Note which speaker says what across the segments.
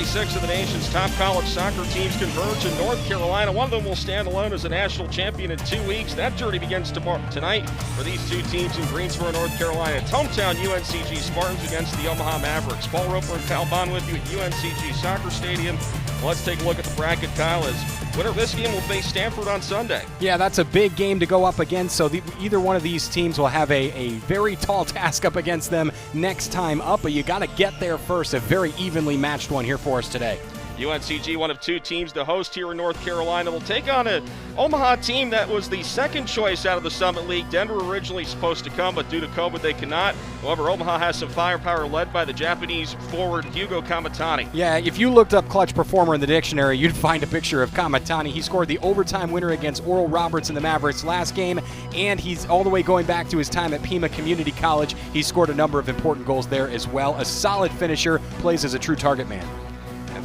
Speaker 1: 36 of the nation's top college soccer teams converge in North Carolina. One of them will stand alone as a national champion in 2 weeks. That journey begins tonight for these two teams in Greensboro, North Carolina. It's hometown UNCG Spartans against the Omaha Mavericks. Paul Roper and Kyle Bond with you at UNCG Soccer Stadium. Let's take a look at the bracket, Kyle, as winner of this game will face Stanford on Sunday.
Speaker 2: Yeah, that's a big game to go up against, so either one of these teams will have a very tall task up against them next time up, but you got to get there first. A very evenly matched one here for us today.
Speaker 1: UNCG, one of two teams to host here in North Carolina, will take on an Omaha team that was the second choice out of the Summit League. Denver originally supposed to come, but due to COVID they cannot. However, Omaha has some firepower led by the Japanese forward Hugo Kamatani.
Speaker 2: Yeah, if you looked up clutch performer in the dictionary, you'd find a picture of Kamatani. He scored the overtime winner against Oral Roberts in the Mavericks last game, and he's all the way going back to his time at Pima Community College. He scored a number of important goals there as well. A solid finisher, plays as a true target man.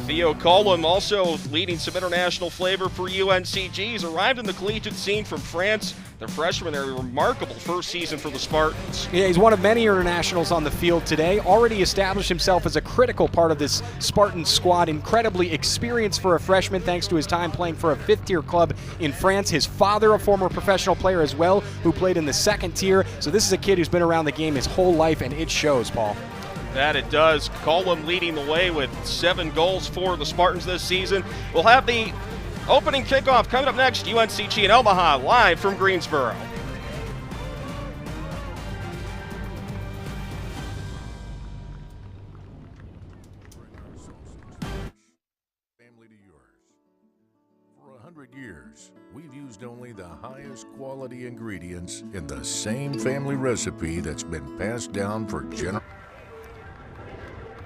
Speaker 1: Theo Colum also leading some international flavor for UNCG. He's arrived in the collegiate scene from France. The freshman, a remarkable first season for the Spartans.
Speaker 2: Yeah, he's one of many internationals on the field today. Already established himself as a critical part of this Spartan squad. Incredibly experienced for a freshman thanks to his time playing for a fifth-tier club in France. His father, a former professional player as well, who played in the second tier. So this is a kid who's been around the game his whole life, and it shows, Paul.
Speaker 1: That it does. Colum leading the way with 7 goals for the Spartans this season. We'll have the opening kickoff coming up next. UNCG in Omaha, live from Greensboro.
Speaker 3: Family to yours. For 100 years, we've used only the highest quality ingredients in the same family recipe that's been passed down for generations.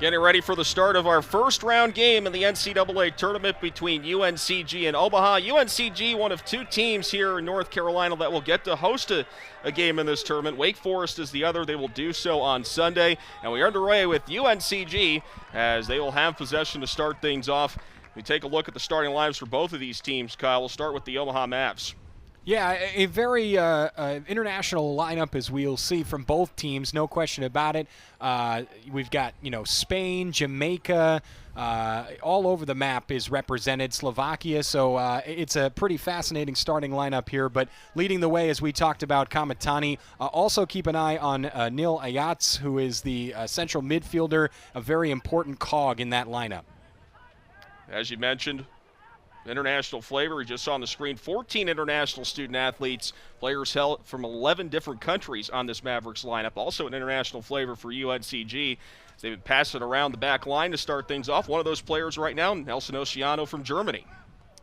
Speaker 1: Getting ready for the start of our first round game in the NCAA tournament between UNCG and Omaha. UNCG, one of two teams here in North Carolina that will get to host a game in this tournament. Wake Forest is the other. They will do so on Sunday. And we are underway with UNCG as they will have possession to start things off. We take a look at the starting lineups for both of these teams, Kyle. We'll start with the Omaha Mavs.
Speaker 2: Yeah, a very international lineup, as we'll see from both teams, no question about it. We've got, Spain, Jamaica, all over the map is represented, Slovakia, so it's a pretty fascinating starting lineup here. But leading the way, as we talked about, Kamatani. Also keep an eye on Nil Ayats, who is the central midfielder, a very important cog in that lineup.
Speaker 1: As you mentioned, international flavor. We just saw on the screen 14 international student athletes, players held from 11 different countries on this Mavericks lineup. Also an international flavor for UNCG. They've been passing around the back line to start things off. One of those players right now, Nelson Oceano from Germany.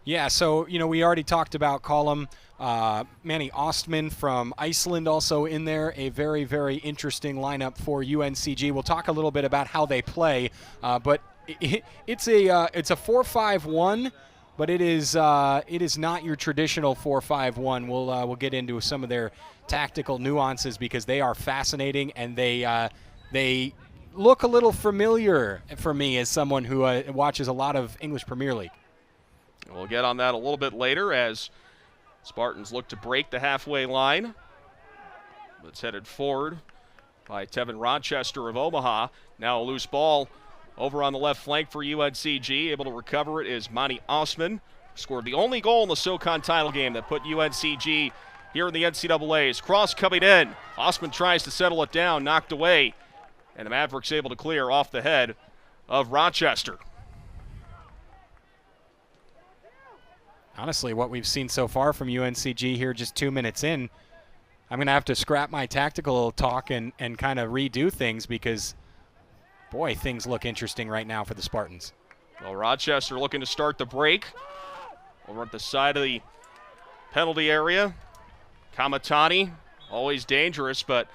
Speaker 2: Yeah, so, we already talked about Colum. Manny Ostman from Iceland also in there. A very, very interesting lineup for UNCG. We'll talk a little bit about how they play, but it's a 4-5-1. But it is not your traditional 4-5-1. We'll get into some of their tactical nuances because they are fascinating, and they look a little familiar for me as someone who watches a lot of English Premier League.
Speaker 1: We'll get on that a little bit later as Spartans look to break the halfway line. It's headed forward by Tevin Rochester of Omaha. Now a loose ball over on the left flank for UNCG. Able to recover it is Manny Osman. Scored the only goal in the SoCon title game that put UNCG here in the NCAAs. Cross coming in. Osman tries to settle it down, knocked away. And the Mavericks able to clear off the head of Rochester.
Speaker 2: Honestly, what we've seen so far from UNCG here just 2 minutes in, I'm going to have to scrap my tactical talk and kind of redo things because boy, things look interesting right now for the Spartans.
Speaker 1: Well, Rochester looking to start the break. Over at the side of the penalty area. Kamatani, always dangerous, but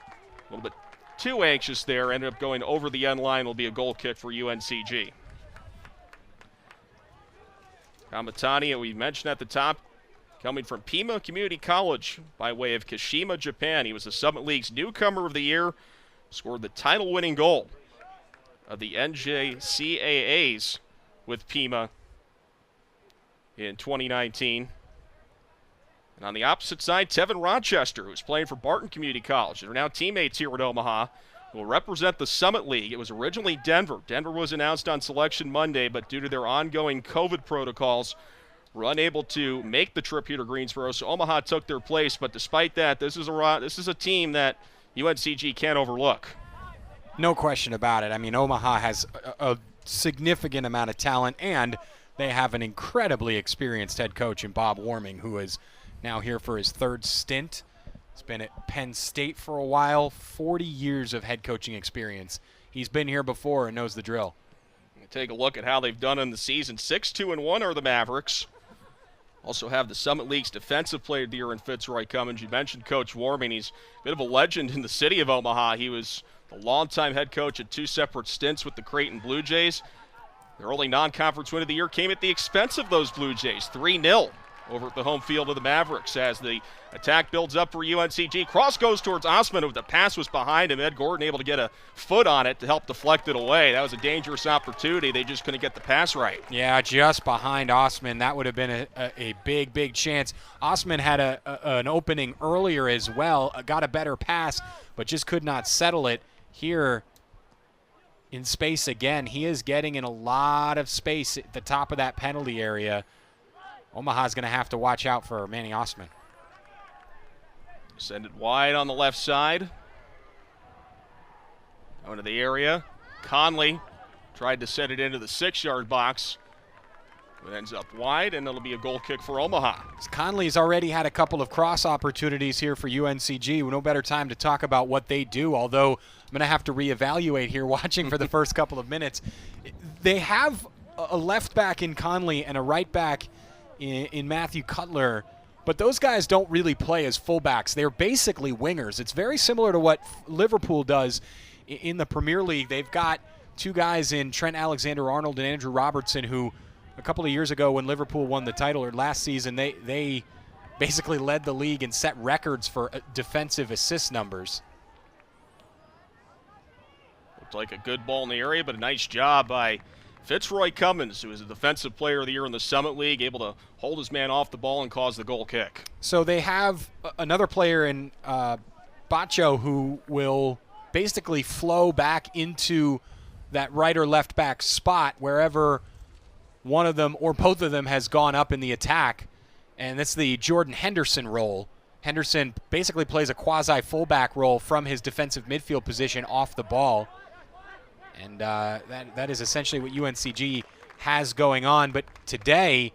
Speaker 1: a little bit too anxious there. Ended up going over the end line. Will be a goal kick for UNCG. Kamatani, we mentioned at the top, coming from Pima Community College by way of Kashima, Japan. He was the Summit League's Newcomer of the Year. Scored the title-winning goal of the NCAAs with Pima in 2019. And on the opposite side, Tevin Rochester, who's playing for Barton Community College. They're now teammates here at Omaha. will represent the Summit League. It was originally Denver. Denver was announced on Selection Monday, but due to their ongoing COVID protocols, were unable to make the trip here to Greensboro, so Omaha took their place. But despite that, this is a team that UNCG can't overlook.
Speaker 2: No question about it. I mean, Omaha has a significant amount of talent, and they have an incredibly experienced head coach in Bob Warming, who is now here for his third stint. He's been at Penn State for a while, 40 years of head coaching experience. He's been here before and knows the drill.
Speaker 1: Take a look at how they've done in the season. 6-2-1 are the Mavericks. Also have the Summit League's Defensive Player of the Year in Fitzroy Cummins. You mentioned Coach Warming. He's a bit of a legend in the city of Omaha. He was the longtime head coach at 2 separate stints with the Creighton Blue Jays. Their only non-conference win of the year came at the expense of those Blue Jays, 3-0 over at the home field of the Mavericks as the attack builds up for UNCG. Cross goes towards Osman, but the pass was behind him. Ed Gordon able to get a foot on it to help deflect it away. That was a dangerous opportunity. They just couldn't get the pass right.
Speaker 2: Yeah, just behind Osman. That would have been a big, big chance. Osman had an opening earlier as well, got a better pass, but just could not settle it. Here in space again, he is getting in a lot of space at the top of that penalty area. Omaha's going to have to watch out for Manny Osman.
Speaker 1: Send it wide on the left side. Going to the area. Conley tried to set it into the 6-yard box. It ends up wide, and it'll be a goal kick for Omaha.
Speaker 2: Conley's already had a couple of cross opportunities here for UNCG. No better time to talk about what they do, although I'm going to have to reevaluate here watching for the first couple of minutes. They have a left back in Conley and a right back in Matthew Cutler, but those guys don't really play as fullbacks. They're basically wingers. It's very similar to what Liverpool does in the Premier League. They've got 2 guys in Trent Alexander-Arnold and Andrew Robertson who a couple of years ago when Liverpool won the title, or last season, they basically led the league and set records for defensive assist numbers.
Speaker 1: Looked like a good ball in the area, but a nice job by Fitzroy Cummins, who is a Defensive Player of the Year in the Summit League, able to hold his man off the ball and cause the goal kick.
Speaker 2: So they have another player in Bacho who will basically flow back into that right or left back spot wherever one of them or both of them has gone up in the attack, and that's the Jordan Henderson role. Henderson basically plays a quasi-fullback role from his defensive midfield position off the ball. And that is essentially what UNCG has going on. But today,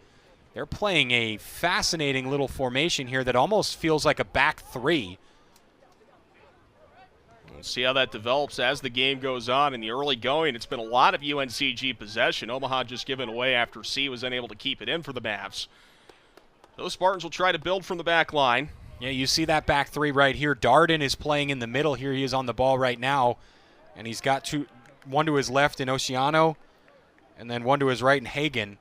Speaker 2: they're playing a fascinating little formation here that almost feels like a back 3.
Speaker 1: We'll see how that develops as the game goes on. In the early going, it's been a lot of UNCG possession. Omaha just given away after C was unable to keep it in for the Mavs. Those Spartans will try to build from the back line.
Speaker 2: Yeah, you see that back 3 right here. Darden is playing in the middle here. He is on the ball right now. And he's got one to his left in Oceano, and then one to his right in Hagen.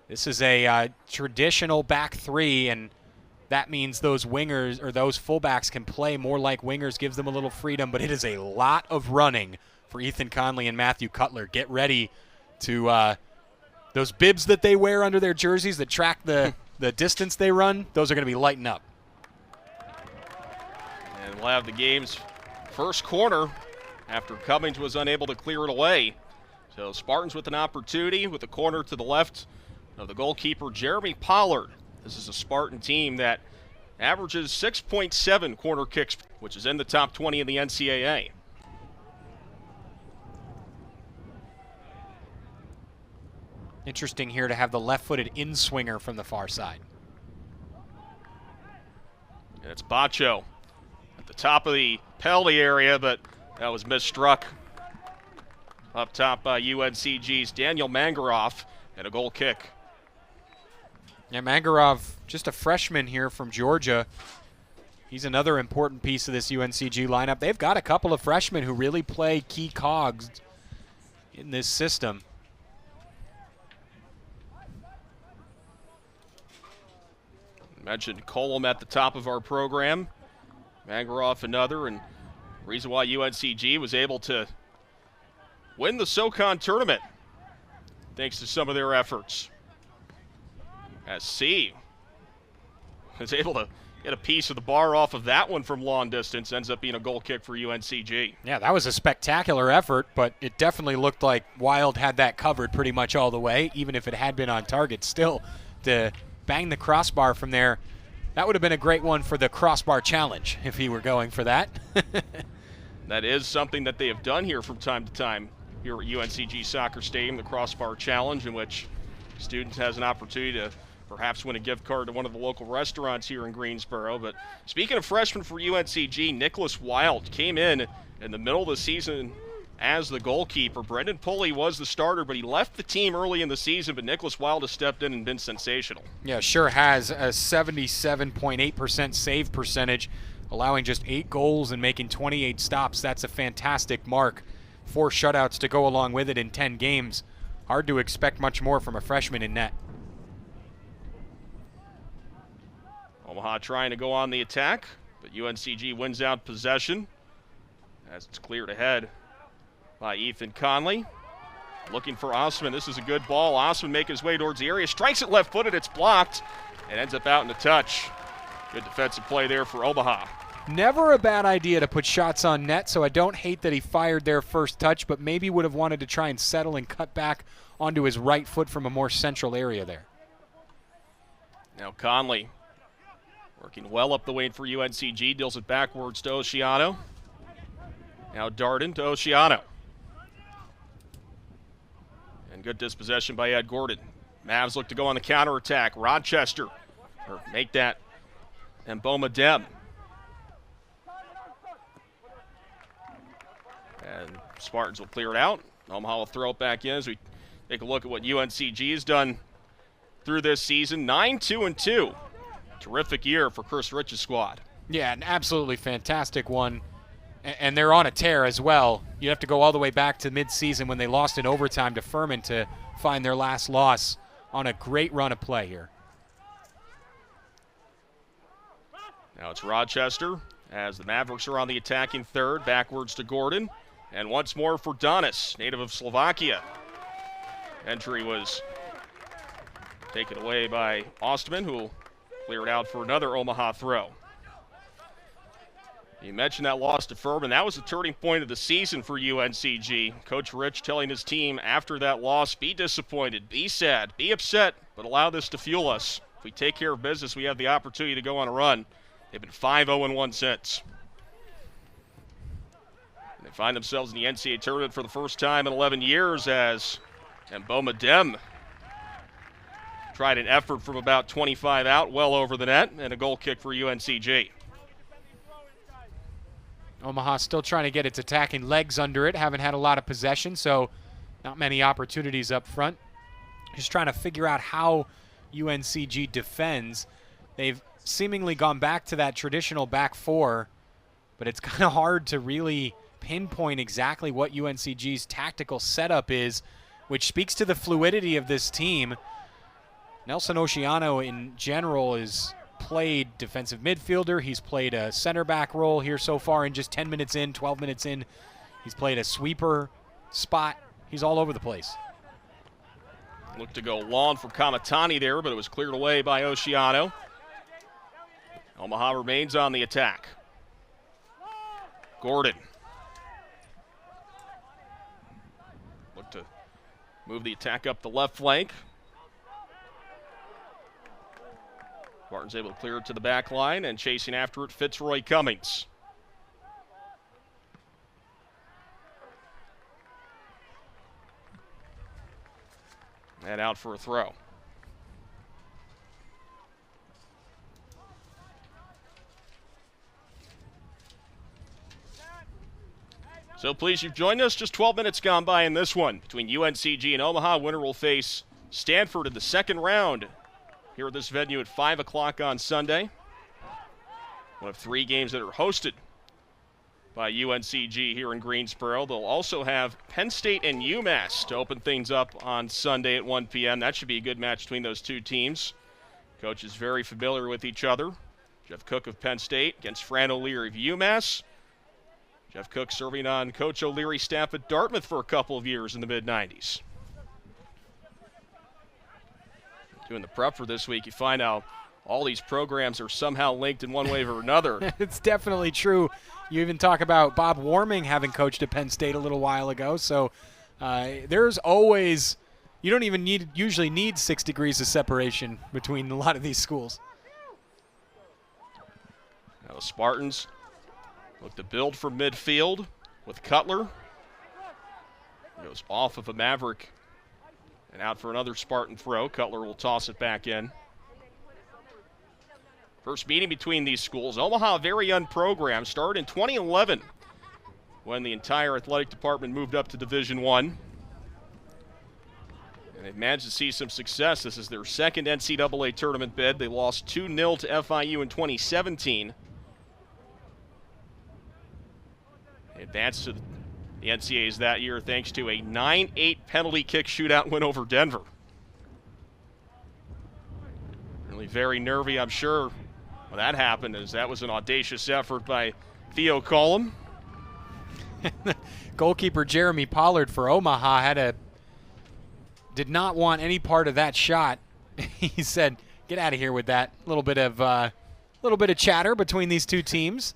Speaker 2: This is a traditional back 3, and that means those wingers or those fullbacks can play more like wingers, gives them a little freedom, but it is a lot of running for Ethan Conley and Matthew Cutler. Get ready to those bibs that they wear under their jerseys that track the distance they run, those are going to be lighting up.
Speaker 1: And we'll have the game's first corner after Cummings was unable to clear it away. So Spartans with an opportunity with a corner to the left of the goalkeeper, Jeremy Pollard. This is a Spartan team that averages 6.7 corner kicks, which is in the top 20 in the NCAA.
Speaker 2: Interesting here to have the left-footed in-swinger from the far side.
Speaker 1: And it's Bacho at the top of the penalty area, but that was misstruck up top by UNCG's Daniel Mangaroff, and a goal kick.
Speaker 2: Yeah, Mangarov, just a freshman here from Georgia. He's another important piece of this UNCG lineup. They've got a couple of freshmen who really play key cogs in this system.
Speaker 1: Mentioned Colum at the top of our program. Mangaroff another, and reason why UNCG was able to win the SoCon tournament thanks to some of their efforts. As C is able to get a piece of the bar off of that one from long distance. Ends up being a goal kick for UNCG.
Speaker 2: Yeah, that was a spectacular effort, but it definitely looked like Wilde had that covered pretty much all the way, even if it had been on target. Still, to bang the crossbar from there, that would have been a great one for the crossbar challenge if he were going for that.
Speaker 1: That is something that they have done here from time to time here at UNCG Soccer Stadium, the crossbar challenge, in which students has an opportunity to perhaps win a gift card to one of the local restaurants here in Greensboro. But speaking of freshmen for UNCG, Nicholas Wilde came in the middle of the season as the goalkeeper. Brendan Pulley was the starter, but he left the team early in the season, but Nicholas Wilde has stepped in and been sensational.
Speaker 2: Yeah, sure has. A 77.8% save percentage, allowing just 8 goals and making 28 stops. That's a fantastic mark. 4 shutouts to go along with it in 10 games. Hard to expect much more from a freshman in net.
Speaker 1: Omaha trying to go on the attack, but UNCG wins out possession as it's cleared ahead by Ethan Conley. Looking for Osman. This is a good ball. Osman making his way towards the area. Strikes it left-footed. It's blocked and ends up out in the touch. Good defensive play there for Omaha.
Speaker 2: Never a bad idea to put shots on net, so I don't hate that he fired their first touch, but maybe would have wanted to try and settle and cut back onto his right foot from a more central area there.
Speaker 1: Now Conley working well up the wing for UNCG, deals it backwards to Oceano. Now Darden to Oceano. And good dispossession by Ed Gordon. Mavs look to go on the counterattack. Rochester, or make that, and Boma Dem. And Spartans will clear it out. Omaha will throw it back in as we take a look at what UNCG has done through this season. 9-2-2. Terrific year for Chris Rich's squad.
Speaker 2: Yeah, an absolutely fantastic one. And they're on a tear as well. You have to go all the way back to mid-season when they lost in overtime to Furman to find their last loss. On a great run of play here.
Speaker 1: Now it's Rochester as the Mavericks are on the attacking third. Backwards to Gordon. And once more for Donis, native of Slovakia. Entry was taken away by Ostman, who will clear it out for another Omaha throw. You mentioned that loss to Furman. That was the turning point of the season for UNCG. Coach Rich telling his team after that loss, be disappointed, be sad, be upset, but allow this to fuel us. If we take care of business, we have the opportunity to go on a run. They've been 5-0-1 since. They find themselves in the NCAA tournament for the first time in 11 years as Boma Dem tried an effort from about 25 out, well over the net, and a goal kick for UNCG.
Speaker 2: Omaha still trying to get its attacking legs under it. Haven't had a lot of possession, so not many opportunities up front. Just trying to figure out how UNCG defends. They've seemingly gone back to that traditional back four, but it's kind of hard to really pinpoint exactly what UNCG's tactical setup is, which speaks to the fluidity of this team. Nelson Oceano in general is played defensive midfielder. He's played a center back role here so far in just 10 minutes in, 12 minutes in. He's played a sweeper spot. He's all over the place.
Speaker 1: Looked to go long for Kamatani there, but it was cleared away by Oceano. Omaha remains on the attack. Gordon. Look to move the attack up the left flank. Spartans able to clear it to the back line, and chasing after it, Fitzroy Cummings. And out for a throw. So pleased you've joined us. Just 12 minutes gone by in this one between UNCG and Omaha. Winner will face Stanford in the second round here at this venue at 5 o'clock on Sunday. One of 3 games that are hosted by UNCG here in Greensboro. They'll also have Penn State and UMass to open things up on Sunday at 1 p.m. That should be a good match between those two teams. Coach is very familiar with each other. Jeff Cook of Penn State against Fran O'Leary of UMass. Jeff Cook serving on Coach O'Leary's staff at Dartmouth for a couple of years in the mid-90s. Doing the prep for this week, you find out all these programs are somehow linked in one way or another.
Speaker 2: It's definitely true. You even talk about Bob Warming having coached at Penn State a little while ago. So there's always, you don't even usually need 6 degrees of separation between a lot of these schools.
Speaker 1: Now the Spartans look to build from midfield with Cutler. Goes off of a Maverick and out for another Spartan throw. Cutler will toss it back in. First meeting between these schools. Omaha, very young program, started in 2011 when the entire athletic department moved up to Division I. And they've managed to see some success. This is their second NCAA tournament bid. They lost 2-0 to FIU in 2017. They advanced to the NCAAs that year thanks to a 9-8 penalty kick shootout win over Denver. Really very nervy, I'm sure, when that happened, as that was an audacious effort by Theo Collum.
Speaker 2: Goalkeeper Jeremy Pollard for Omaha did not want any part of that shot. He said, "Get out of here with that." A little bit of chatter between these two teams.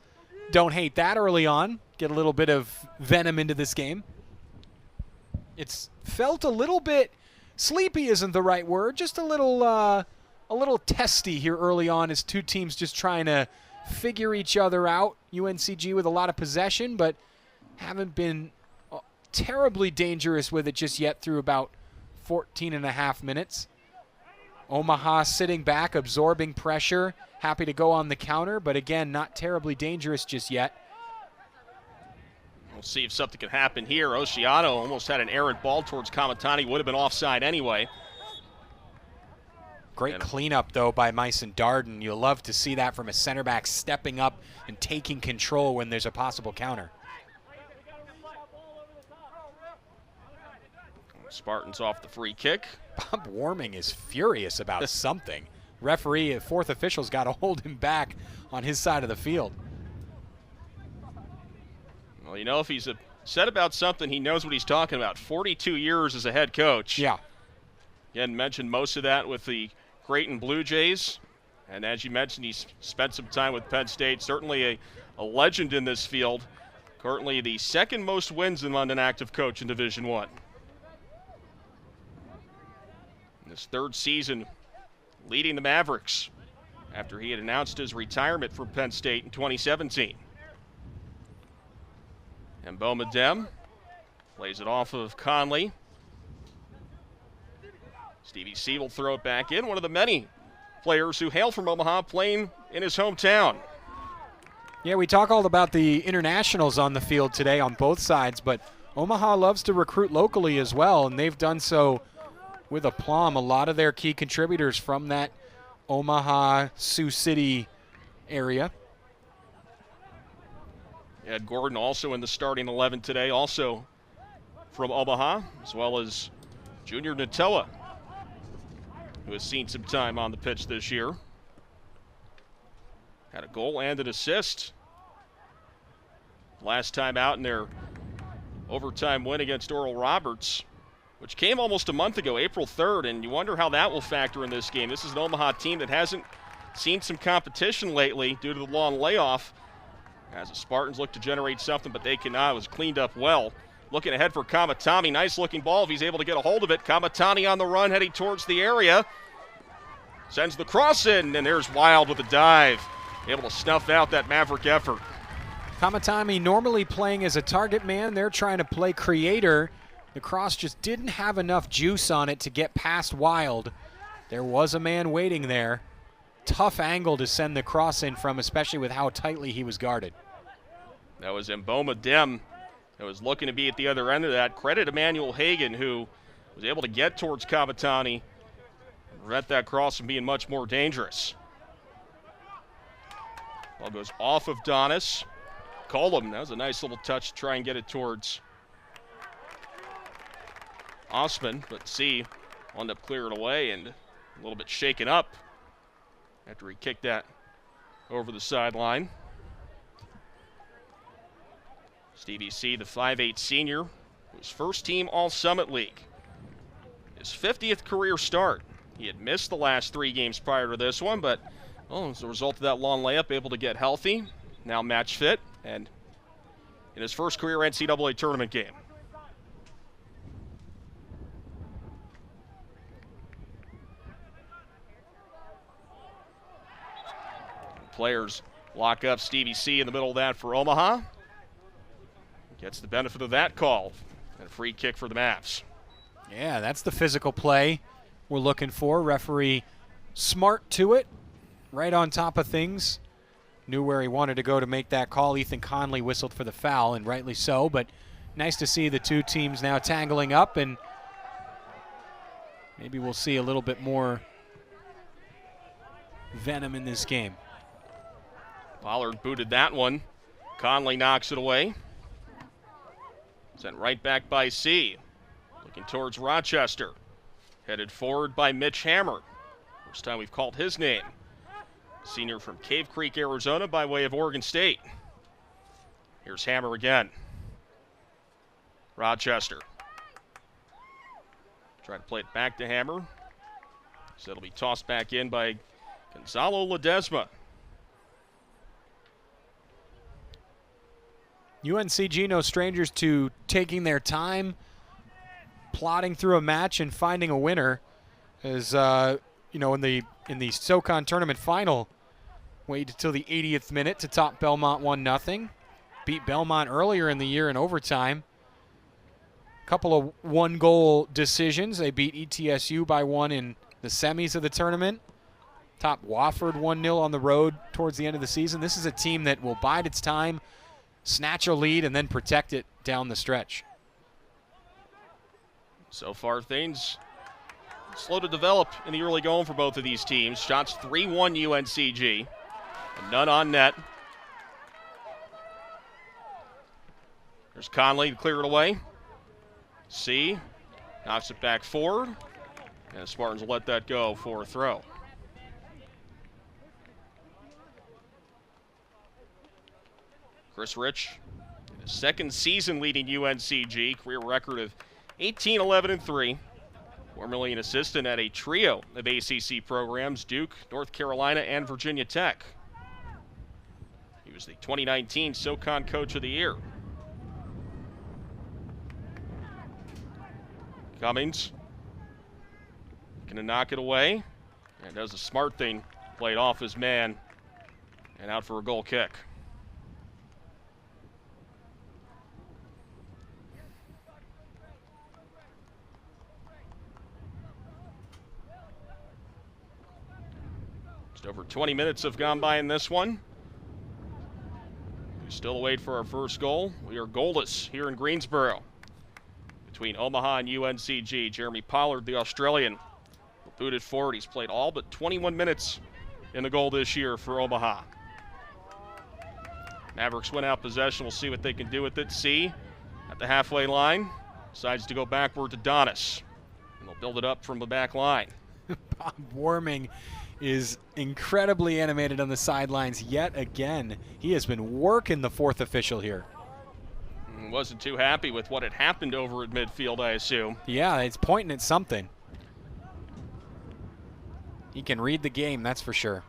Speaker 2: Don't hate that early on. Get a little bit of venom into this game. It's felt a little bit sleepy, isn't the right word. Just a little testy here early on as two teams just trying to figure each other out. UNCG with a lot of possession, but haven't been terribly dangerous with it just yet through about 14 and a half minutes. Omaha sitting back, absorbing pressure, happy to go on the counter, but again, not terribly dangerous just yet.
Speaker 1: We'll see if something can happen here. Oceano almost had an errant ball towards Kamatani. Would have been offside anyway.
Speaker 2: Great cleanup, though, by Myson Darden. You'll love to see that from a center back stepping up and taking control when there's a possible counter.
Speaker 1: Spartans off the free kick.
Speaker 2: Bob Warming is furious about something. Referee, fourth official's got to hold him back on his side of the field.
Speaker 1: Well, you know, if he's upset about something, he knows what he's talking about. 42 years as a head coach.
Speaker 2: Yeah.
Speaker 1: Again, mentioned most of that with the Creighton Blue Jays. And as you mentioned, he's spent some time with Penn State. Certainly a legend in this field. Currently the second most wins among an active coach in Division I. In his third season leading the Mavericks after he had announced his retirement from Penn State in 2017. And Bomadem plays it off of Conley. Stevie C will throw it back in. One of the many players who hail from Omaha playing in his hometown.
Speaker 2: Yeah, we talk all about the internationals on the field today on both sides, but Omaha loves to recruit locally as well, and they've done so with aplomb. A lot of their key contributors from that Omaha, Sioux City area.
Speaker 1: Ed Gordon also in the starting 11 today, also from Omaha, as well as Junior Natoa, who has seen some time on the pitch this year. Had a goal and an assist last time out in their overtime win against Oral Roberts, which came almost a month ago, April 3rd, and you wonder how that will factor in this game. This is an Omaha team that hasn't seen some competition lately due to the long layoff, as the Spartans look to generate something, but they cannot. It was cleaned up well. Looking ahead for Kamatani. Nice-looking ball if he's able to get a hold of it. Kamatani on the run, heading towards the area. Sends the cross in, and there's Wilde with a dive. Able to snuff out that Maverick effort.
Speaker 2: Kamatani normally playing as a target man. They're trying to play creator. The cross just didn't have enough juice on it to get past Wilde. There was a man waiting there. Tough angle to send the cross in from, especially with how tightly he was guarded.
Speaker 1: That was Mboma Dem that was looking to be at the other end of that. Credit Emmanuel Hagan, who was able to get towards Kamatani and prevent that cross from being much more dangerous. Ball goes off of Donis. Colum, that was a nice little touch to try and get it towards Osman, but C wound up clearing away and a little bit shaken up after he kicked that over the sideline. Stevie C, the 5'8 senior, was first team All-Summit League. His 50th career start. He had missed the last 3 games prior to this one, but Well, as a result of that long layup, able to get healthy, now match fit, and in his first career NCAA tournament game. Players lock up Stevie C in the middle of that for Omaha. Gets the benefit of that call. And a free kick for the Mavs.
Speaker 2: Yeah, that's the physical play we're looking for. Referee smart to it, right on top of things. Knew where he wanted to go to make that call. Ethan Conley whistled for the foul, and rightly so, but nice to see the two teams now tangling up, and maybe we'll see a little bit more venom in this game.
Speaker 1: Pollard booted that one. Conley knocks it away. Sent right back by C. Looking towards Rochester. Headed forward by Mitch Hammer. First time we've called his name. Senior from Cave Creek, Arizona by way of Oregon State. Here's Hammer again. Rochester. Try to play it back to Hammer. So it'll be tossed back in by Gonzalo Ledesma.
Speaker 2: UNCG no strangers to taking their time, plodding through a match and finding a winner. As in the SoCon tournament final, waited until the 80th minute to top Belmont 1-0. Beat Belmont earlier in the year in overtime. Couple of one-goal decisions. They beat ETSU by 1 in the semis of the tournament. Top Wofford 1-0 on the road towards the end of the season. This is a team that will bide its time, snatch a lead, and then protect it down the stretch.
Speaker 1: So far, things slow to develop in the early going for both of these teams. Shots 3-1 UNCG, and none on net. There's Conley to clear it away. C knocks it back forward, and the Spartans will let that go for a throw. Chris Rich, in his second season leading UNCG, career record of 18-11-3. Formerly an assistant at a trio of ACC programs, Duke, North Carolina, and Virginia Tech. He was the 2019 SoCon Coach of the Year. Cummings gonna knock it away, and does a smart thing, played off his man, and out for a goal kick. Just over 20 minutes have gone by in this one. We still wait for our first goal. We are goalless here in Greensboro. Between Omaha and UNCG, Jeremy Pollard, the Australian, booted forward. He's played all but 21 minutes in the goal this year for Omaha. Mavericks win out possession. We'll see what they can do with it. C at the halfway line. Decides to go backward to Donis. And they'll build it up from the back line.
Speaker 2: Bob Warming is incredibly animated on the sidelines yet again. He has been working the fourth official here.
Speaker 1: Wasn't too happy with what had happened over at midfield, I assume.
Speaker 2: Yeah, it's pointing at something. He can read the game, that's for sure.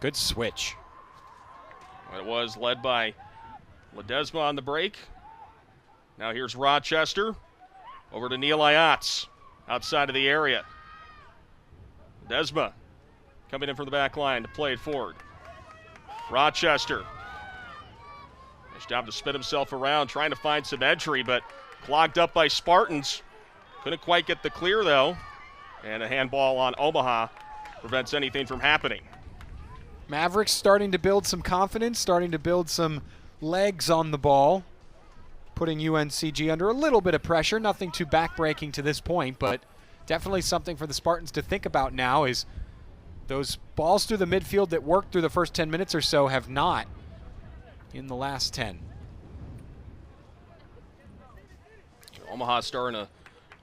Speaker 2: Good switch.
Speaker 1: It was led by Ledesma on the break. Now here's Rochester. Over to Neil Ayatz, outside of the area. Ledesma coming in from the back line to play it forward. Rochester. Nice job to spin himself around, trying to find some entry, but clogged up by Spartans. Couldn't quite get the clear, though. And a handball on Omaha prevents anything from happening.
Speaker 2: Mavericks starting to build some confidence, starting to build some legs on the ball, putting UNCG under a little bit of pressure. Nothing too backbreaking to this point, but definitely something for the Spartans to think about now is those balls through the midfield that worked through the first 10 minutes or so have not in the last 10.
Speaker 1: Omaha starting to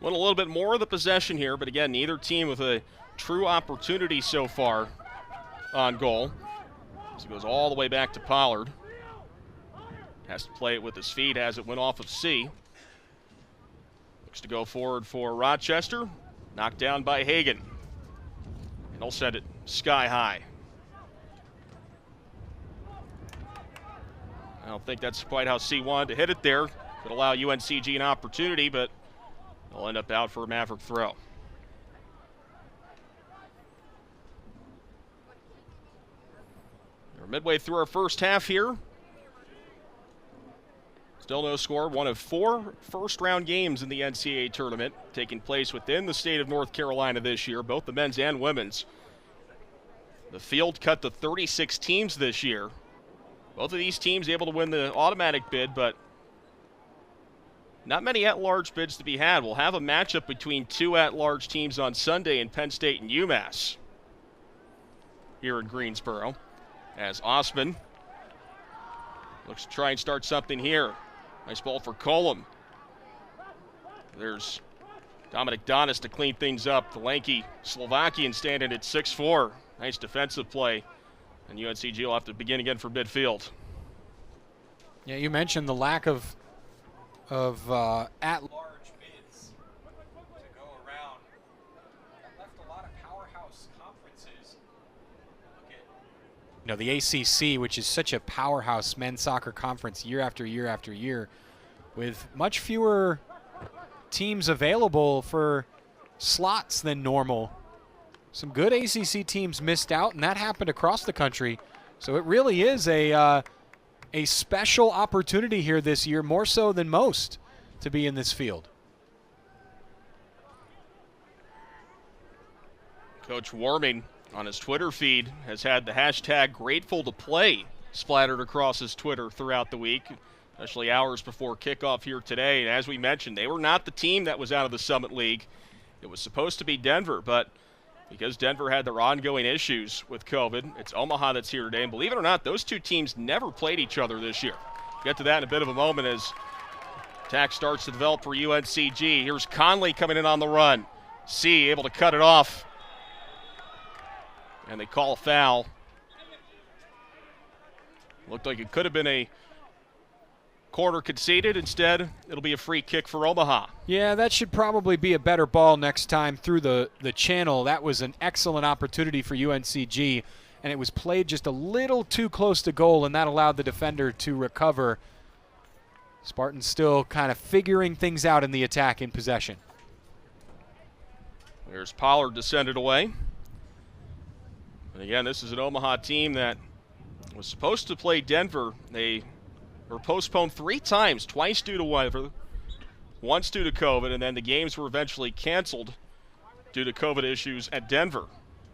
Speaker 1: win a little bit more of the possession here, but again, neither team with a true opportunity so far on goal. So it goes all the way back to Pollard. Has to play it with his feet as it went off of C. Looks to go forward for Rochester. Knocked down by Hagan. And he'll send it sky high. I don't think that's quite how C wanted to hit it there. Could allow UNCG an opportunity, but they'll end up out for a Maverick throw. We're midway through our first half here. Still no score. One of 4 first-round games in the NCAA tournament taking place within the state of North Carolina this year, both the men's and women's. The field cut to 36 teams this year. Both of these teams able to win the automatic bid, but not many at-large bids to be had. We'll have a matchup between 2 at-large teams on Sunday in Penn State and UMass here in Greensboro, as Osman looks to try and start something here. Nice ball for Colum. There's Dominic Donis to clean things up. The lanky Slovakian standing at 6'4". Nice defensive play. And UNCG will have to begin again for midfield.
Speaker 2: Yeah, you mentioned the lack of at-large bids to go around. That left a lot of powerhouse conferences. Look at, the ACC, which is such a powerhouse men's soccer conference year after year after year, with much fewer teams available for slots than normal. Some good ACC teams missed out, and that happened across the country. So it really is a special opportunity here this year, more so than most, to be in this field.
Speaker 1: Coach Warming on his Twitter feed has had the hashtag grateful to play splattered across his Twitter throughout the week, especially hours before kickoff here today. And as we mentioned, they were not the team that was out of the Summit League. It was supposed to be Denver, but because Denver had their ongoing issues with COVID, it's Omaha that's here today. And believe it or not, those 2 teams never played each other this year. We'll get to that in a bit of a moment as attack starts to develop for UNCG. Here's Conley coming in on the run. C able to cut it off. And they call a foul. Looked like it could have been a corner conceded. Instead, it'll be a free kick for Omaha.
Speaker 2: Yeah, that should probably be a better ball next time through the channel. That was an excellent opportunity for UNCG, and it was played just a little too close to goal, and that allowed the defender to recover. Spartans still kind of figuring things out in the attack in possession.
Speaker 1: There's Pollard to send it away. And again, this is an Omaha team that was supposed to play Denver. They were postponed 3 times, twice due to weather, once due to COVID, and then the games were eventually canceled due to COVID issues at Denver.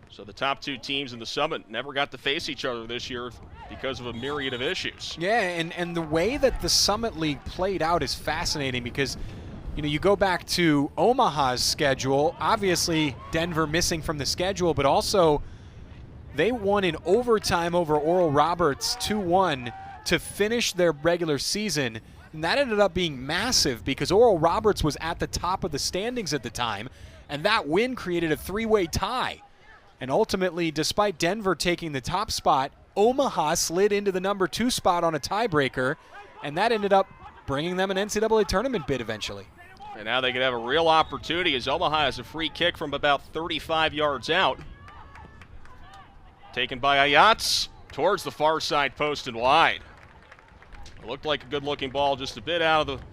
Speaker 1: So the top 2 teams in the Summit never got to face each other this year because of a myriad of issues.
Speaker 2: Yeah, and the way that the Summit League played out is fascinating because, you go back to Omaha's schedule, obviously Denver missing from the schedule, but also they won in overtime over Oral Roberts 2-1 to finish their regular season, and that ended up being massive because Oral Roberts was at the top of the standings at the time, and that win created a 3-way tie. And ultimately, despite Denver taking the top spot, Omaha slid into the number 2 spot on a tiebreaker, and that ended up bringing them an NCAA tournament bid eventually.
Speaker 1: And now they could have a real opportunity as Omaha has a free kick from about 35 yards out. Taken by Ayats towards the far side post and wide. It looked like a good-looking ball, just a bit out of the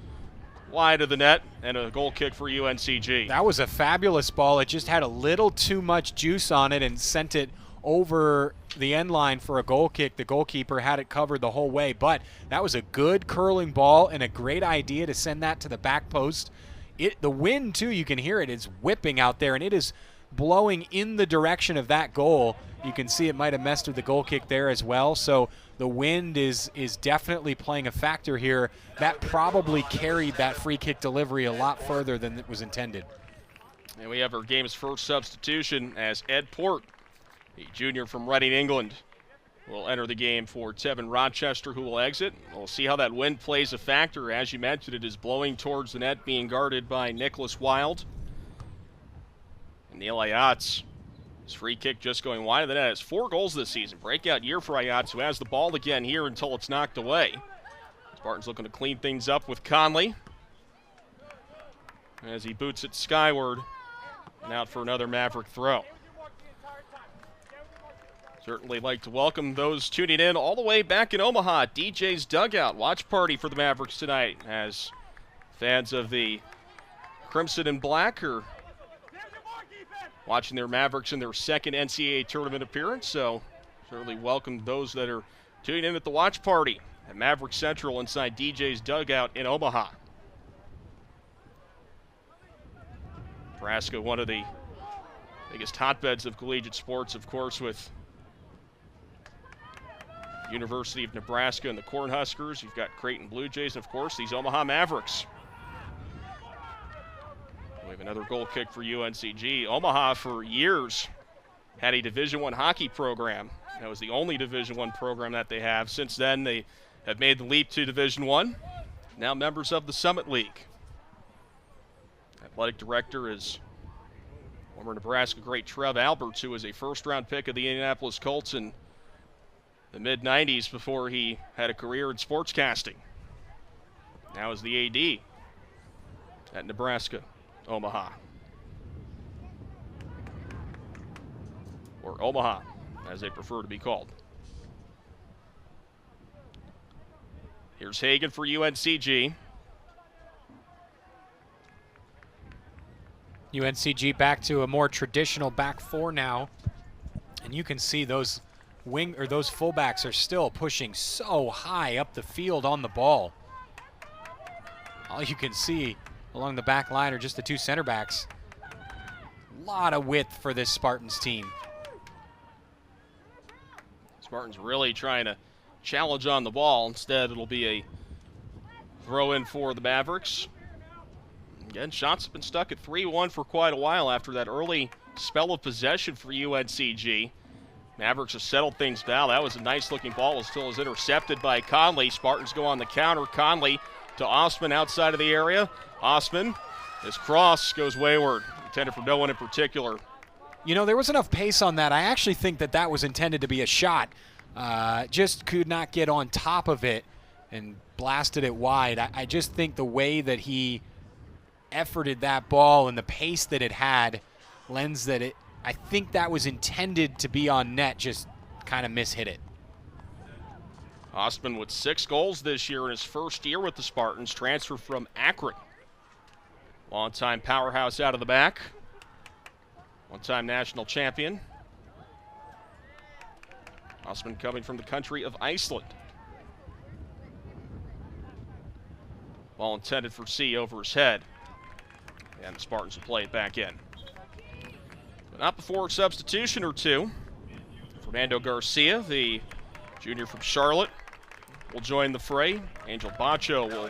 Speaker 1: wide of the net, and a goal kick for UNCG.
Speaker 2: That was a fabulous ball. It just had a little too much juice on it and sent it over the end line for a goal kick. The goalkeeper had it covered the whole way, but that was a good curling ball and a great idea to send that to the back post. The wind, too, you can hear it, is whipping out there, and it is blowing in the direction of that goal. You can see it might have messed with the goal kick there as well. So the wind is definitely playing a factor here. That probably carried that free kick delivery a lot further than it was intended.
Speaker 1: And we have our game's first substitution as Ed Port, a junior from Reading, England, will enter the game for Tevin Rochester, who will exit. We'll see how that wind plays a factor. As you mentioned, it is blowing towards the net, being guarded by Nicholas Wilde. And Neil Ayats, his free kick just going wide of the net. Has 4 goals this season. Breakout year for Ayats, who has the ball again here until it's knocked away. Spartans looking to clean things up with Conley. as he boots it skyward and out for another Maverick throw. Certainly like to welcome those tuning in all the way back in Omaha. DJ's Dugout watch party for the Mavericks tonight, as fans of the Crimson and Black are watching their Mavericks in their second NCAA tournament appearance. So certainly welcome those that are tuning in at the watch party at Maverick Central inside DJ's Dugout in Omaha. Nebraska, one of the biggest hotbeds of collegiate sports, of course, with University of Nebraska and the Cornhuskers. You've got Creighton Blue Jays, and of course, these Omaha Mavericks. We have another goal kick for UNCG. Omaha, for years, had a Division I hockey program. That was the only Division I program that they have. Since then, they have made the leap to Division I. Now members of the Summit League. Athletic director is former Nebraska great Trev Alberts, who was a first-round pick of the Indianapolis Colts in the mid-'90s before he had a career in sportscasting. Now is the AD at Nebraska, Omaha. Or Omaha, as they prefer to be called. Here's Hagan for UNCG.
Speaker 2: UNCG back to a more traditional back four now. And you can see those those fullbacks are still pushing so high up the field on the ball. All you can see along the back line are just the two center backs. A lot of width for this Spartans team.
Speaker 1: Spartans really trying to challenge on the ball. Instead, it'll be a throw in for the Mavericks. Again, shots have been stuck at 3-1 for quite a while after that early spell of possession for UNCG. Mavericks have settled things down. That was a nice-looking ball. It still is intercepted by Conley. Spartans go on the counter. Conley to Osman outside of the area. Osman, his cross goes wayward. Intended for no one in particular.
Speaker 2: You know, there was enough pace on that. I actually think that that was intended to be a shot. Just could not get on top of it and blasted it wide. I just think the way that he efforted that ball and the pace that it had lends that it, I think that was intended to be on net, just kind of mishit it.
Speaker 1: Ostman with 6 goals this year in his first year with the Spartans, transfer from Akron. Long-time powerhouse out of the back. One-time national champion. Ostman coming from the country of Iceland. Ball intended for C over his head. And the Spartans will play it back in. But not before a substitution or two. Fernando Garcia, the junior from Charlotte, will join the fray. Angel Bacho will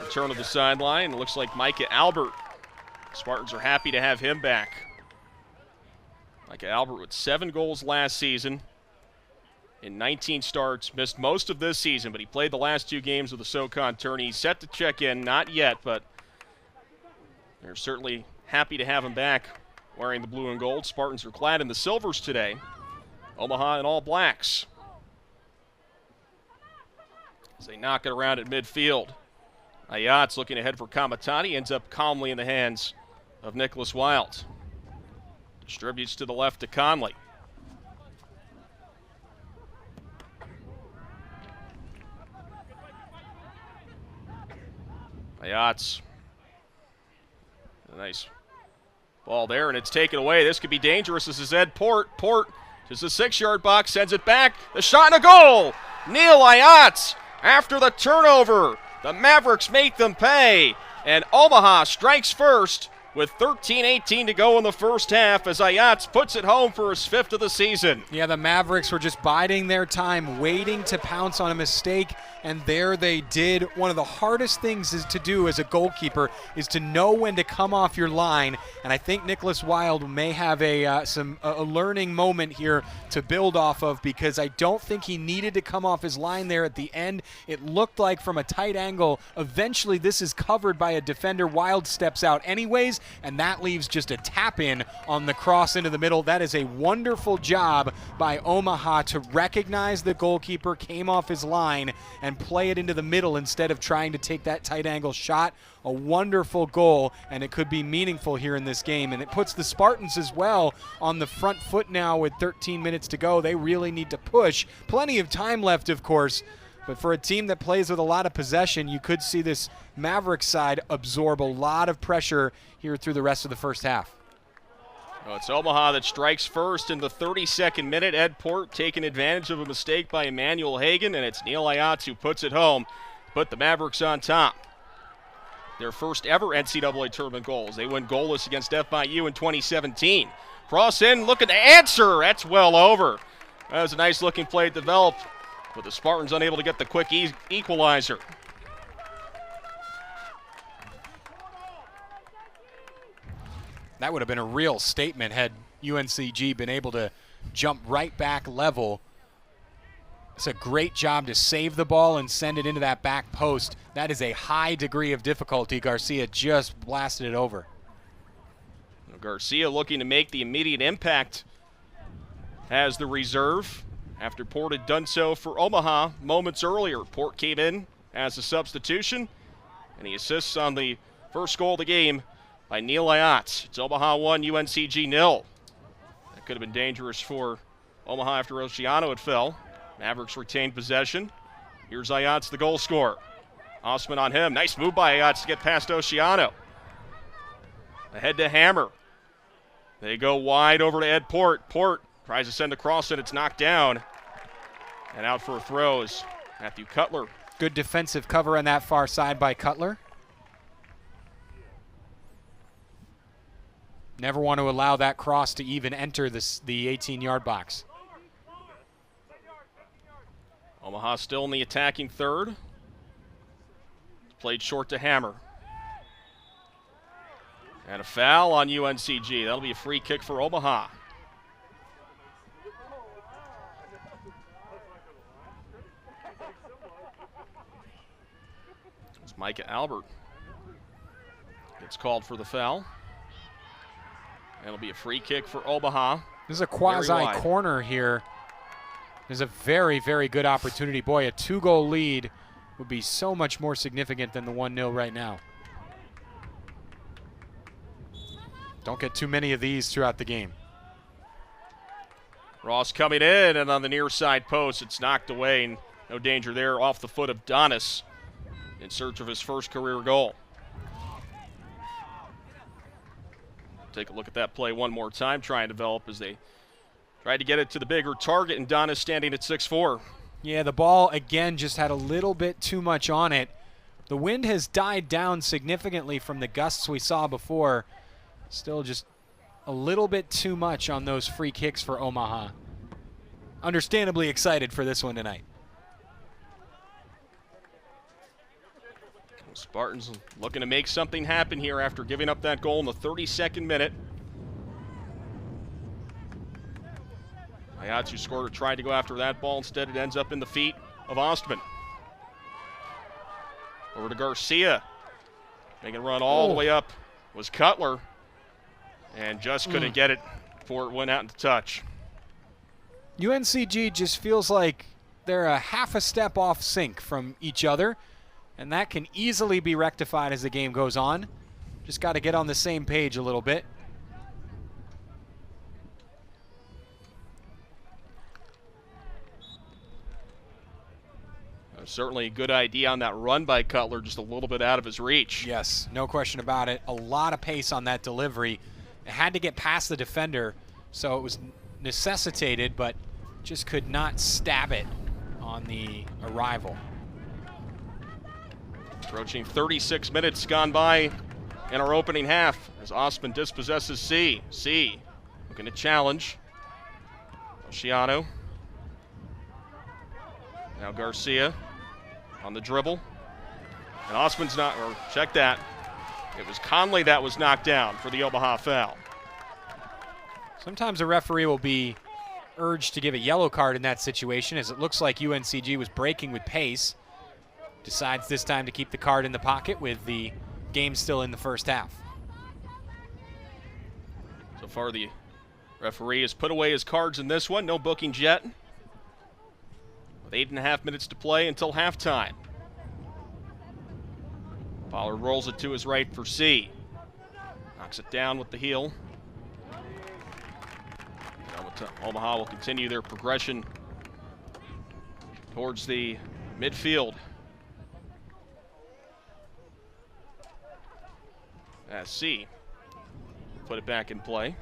Speaker 1: return to the sideline. It looks like Micah Albert. Spartans are happy to have him back. Micah Albert with 7 goals last season in 19 starts. Missed most of this season, but he played the last 2 games of the SoCon tourney. He's set to check in, not yet, but they're certainly happy to have him back wearing the blue and gold. Spartans are clad in the silvers today. Omaha in all blacks. As they knock it around at midfield. Ayat's looking ahead for Kamatani, ends up calmly in the hands of Nicholas Wilde. Distributes to the left to Conley. Ayat's a nice ball there, and it's taken away. This could be dangerous. This is Ed Port. Port to the 6-yard box, sends it back. The shot and a goal! Neil Ayat after the turnover. The Mavericks make them pay, and Omaha strikes first with 13:18 to go in the first half as Ayats puts it home for his 5th of the season.
Speaker 2: Yeah, the Mavericks were just biding their time, waiting to pounce on a mistake, and there they did. One of the hardest things is to do as a goalkeeper is to know when to come off your line, and I think Nicholas Wilde may have a learning moment here to build off of, because I don't think he needed to come off his line there at the end. It looked like from a tight angle, eventually this is covered by a defender. Wilde steps out anyways, guys, and that leaves just a tap in on the cross into the middle. That is a wonderful job by Omaha to recognize the goalkeeper came off his line and play it into the middle instead of trying to take that tight angle shot. A wonderful goal, and it could be meaningful here in this game. And it puts the Spartans as well on the front foot now with 13 minutes to go. They really need to push. Plenty of time left, of course, but for a team that plays with a lot of possession, you could see this Mavericks side absorb a lot of pressure here through the rest of the first half.
Speaker 1: Well, it's Omaha that strikes first in the 32nd minute. Ed Port taking advantage of a mistake by Emmanuel Hagan, and it's Neil Ayats who puts it home, put the Mavericks on top. Their first ever NCAA tournament goals. They win goalless against FIU in 2017. Cross in, looking to answer. That's well over. That was a nice looking play to develop, but the Spartans unable to get the quick equalizer.
Speaker 2: That would have been a real statement had UNCG been able to jump right back level. It's a great job to save the ball and send it into that back post. That is a high degree of difficulty. Garcia just blasted it over.
Speaker 1: Garcia looking to make the immediate impact as the reserve after Port had done so for Omaha moments earlier. Port came in as a substitution, and he assists on the first goal of the game by Neil Ayats. It's Omaha 1, UNCG 0. That could have been dangerous for Omaha after Oceano had fell. Mavericks retained possession. Here's Ayats, the goal scorer. Osman on him. Nice move by Ayats to get past Oceano. Ahead to Hammer. They go wide over to Ed Port. Port tries to send a cross and it's knocked down. And out for a throw is Matthew Cutler.
Speaker 2: Good defensive cover on that far side by Cutler. Never want to allow that cross to even enter the 18-yard box.
Speaker 1: Omaha still in the attacking third. Played short to Hammer. And a foul on UNCG. That'll be a free kick for Omaha. It's Micah Albert. Gets called for the foul. That'll be a free kick for Omaha.
Speaker 2: This is a quasi-corner here. There's a very, very good opportunity. Boy, a 2-goal lead would be so much more significant than the 1-0 right now. Don't get too many of these throughout the game.
Speaker 1: Ross coming in, and on the near side post, it's knocked away, and no danger there off the foot of Donis in search of his first career goal. Take a look at that play one more time, try and develop as they tried to get it to the bigger target, and Donis standing at 6'4".
Speaker 2: Yeah, the ball, again, just had a little bit too much on it. The wind has died down significantly from the gusts we saw before. Still just a little bit too much on those free kicks for Omaha. Understandably excited for this one tonight.
Speaker 1: Spartans looking to make something happen here after giving up that goal in the 32nd minute. Ayats, who scored, or tried to go after that ball. Instead, it ends up in the feet of Ostman. Over to Garcia. Making a run all the way up was Cutler. And just couldn't get it before it went out into touch.
Speaker 2: UNCG just feels like they're a half a step off sync from each other, and that can easily be rectified as the game goes on. Just got to get on the same page a little bit.
Speaker 1: Certainly a good idea on that run by Cutler, just a little bit out of his reach.
Speaker 2: Yes, no question about it. A lot of pace on that delivery. It had to get past the defender, so it was necessitated, but just could not stab it on the arrival.
Speaker 1: Approaching 36 minutes gone by in our opening half as Osman dispossesses C. C looking to challenge. Oceano. Now Garcia on the dribble. And Osman's not, or check that. It was Conley that was knocked down for the Omaha foul.
Speaker 2: Sometimes a referee will be urged to give a yellow card in that situation, as it looks like UNCG was breaking with pace. Decides this time to keep the card in the pocket with the game still in the first half.
Speaker 1: So far, the referee has put away his cards in this one. No bookings yet. With 8.5 minutes to play until halftime. Pollard rolls it to his right for C. Knocks it down with the heel. Omaha will continue their progression towards the midfield. As C put it back in play.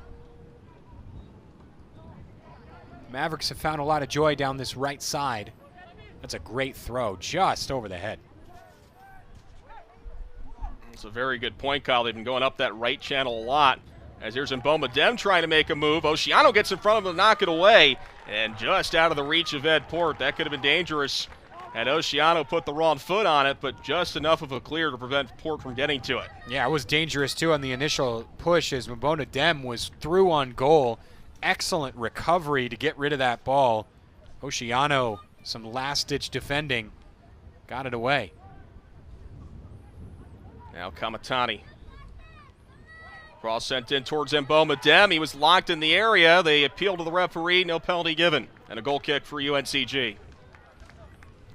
Speaker 2: Mavericks have found a lot of joy down this right side. That's a great throw, just over the head.
Speaker 1: It's a very good point, Kyle. They've been going up that right channel a lot. As here's Mboma Dem trying to make a move. Oceano gets in front of him to knock it away. And just out of the reach of Ed Port. That could have been dangerous had Oceano put the wrong foot on it, but just enough of a clear to prevent Port from getting to it.
Speaker 2: Yeah, it was dangerous, too, on the initial push as Mboma Dem was through on goal. Excellent recovery to get rid of that ball. Oceano, some last-ditch defending. Got it away.
Speaker 1: Now Kamatani. Cross sent in towards Mboma Dem. He was locked in the area. They appealed to the referee. No penalty given. And a goal kick for UNCG.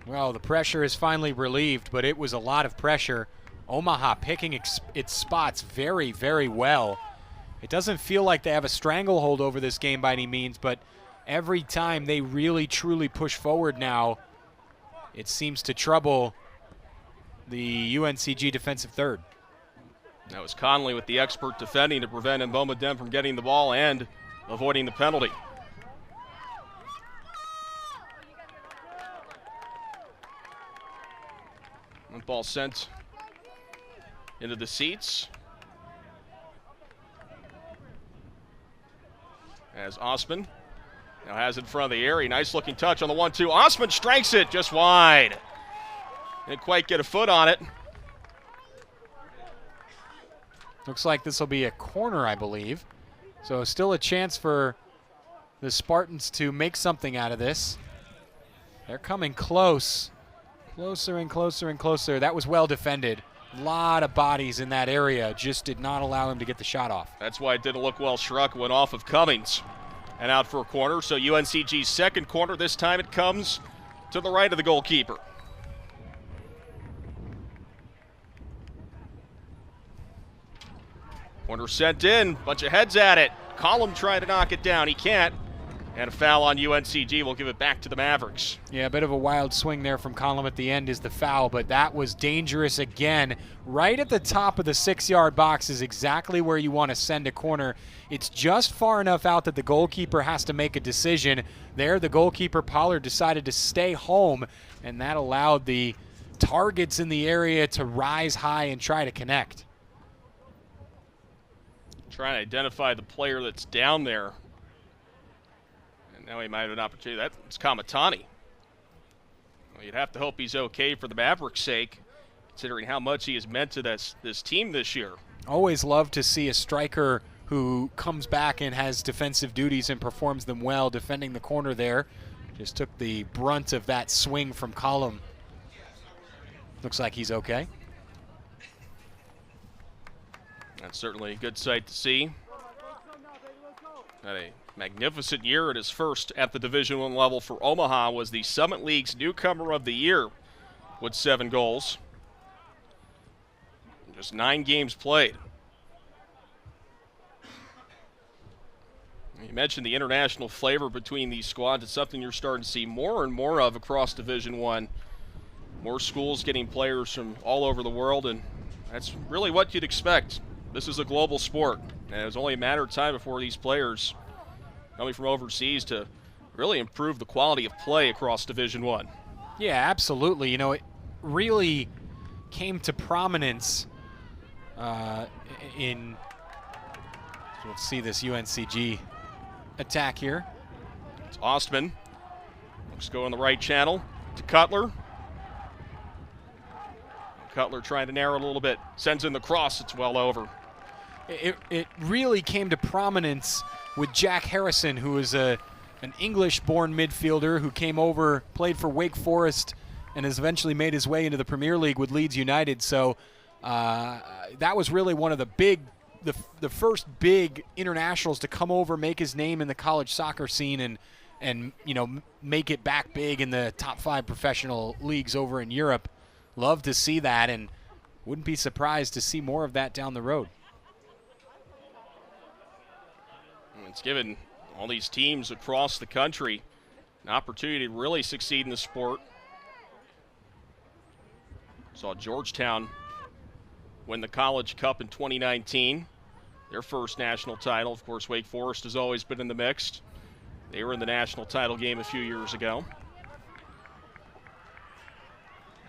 Speaker 2: Well, the pressure is finally relieved, but it was a lot of pressure. Omaha picking its spots very, very well. It doesn't feel like they have a stranglehold over this game by any means, but every time they really, truly push forward now, it seems to trouble the UNCG defensive third.
Speaker 1: That was Conley with the expert defending to prevent Mboma Dem from getting the ball and avoiding the penalty. One ball sent into the seats. As Osman now has it in front of the area. Nice looking touch on the 1-2. Osman strikes it just wide. Didn't quite get a foot on it.
Speaker 2: Looks like this will be a corner, I believe. So still a chance for the Spartans to make something out of this. They're coming close. Closer and closer and closer. That was well defended. A lot of bodies in that area. Just did not allow him to get the shot off.
Speaker 1: That's why it didn't look well struck. Went off of Cummings and out for a corner. So UNCG's second corner. This time it comes to the right of the goalkeeper. Corner sent in. Bunch of heads at it. Collum tried to knock it down. He can't. And a foul on UNCG will give it back to the Mavericks.
Speaker 2: Yeah, a bit of a wild swing there from Collum at the end is the foul, but that was dangerous again. Right at the top of the 6-yard box is exactly where you want to send a corner. It's just far enough out that the goalkeeper has to make a decision. There, the goalkeeper, Pollard, decided to stay home, and that allowed the targets in the area to rise high and try to connect.
Speaker 1: Trying to identify the player that's down there. Now he might have an opportunity. That's Kamatani. Well, you'd have to hope he's okay for the Mavericks' sake, considering how much he has meant to this team this year.
Speaker 2: Always love to see a striker who comes back and has defensive duties and performs them well, defending the corner there. Just took the brunt of that swing from Collum. Looks like he's okay.
Speaker 1: That's certainly a good sight to see. Had a magnificent year at his first at the Division I level for Omaha. Was the Summit League's newcomer of the year with 7 goals. Just 9 games played. You mentioned the international flavor between these squads. It's something you're starting to see more and more of across Division I. More schools getting players from all over the world, and that's really what you'd expect. This is a global sport, and it was only a matter of time before these players coming from overseas to really improve the quality of play across Division I.
Speaker 2: Yeah, absolutely. You know, it really came to prominence in, we'll see this UNCG attack here.
Speaker 1: It's Ostman. Looks to go in the right channel to Cutler. Cutler trying to narrow it a little bit. Sends in the cross. It's well over.
Speaker 2: It really came to prominence with Jack Harrison, who is an English-born midfielder who came over, played for Wake Forest, and has eventually made his way into the Premier League with Leeds United. So that was really one of the big the first big internationals to come over, make his name in the college soccer scene, and make it back big in the top 5 professional leagues over in Europe. Love to see that, and wouldn't be surprised to see more of that down the road.
Speaker 1: It's given all these teams across the country an opportunity to really succeed in the sport. Saw Georgetown win the College Cup in 2019, their first national title. Of course, Wake Forest has always been in the mix. They were in the national title game a few years ago.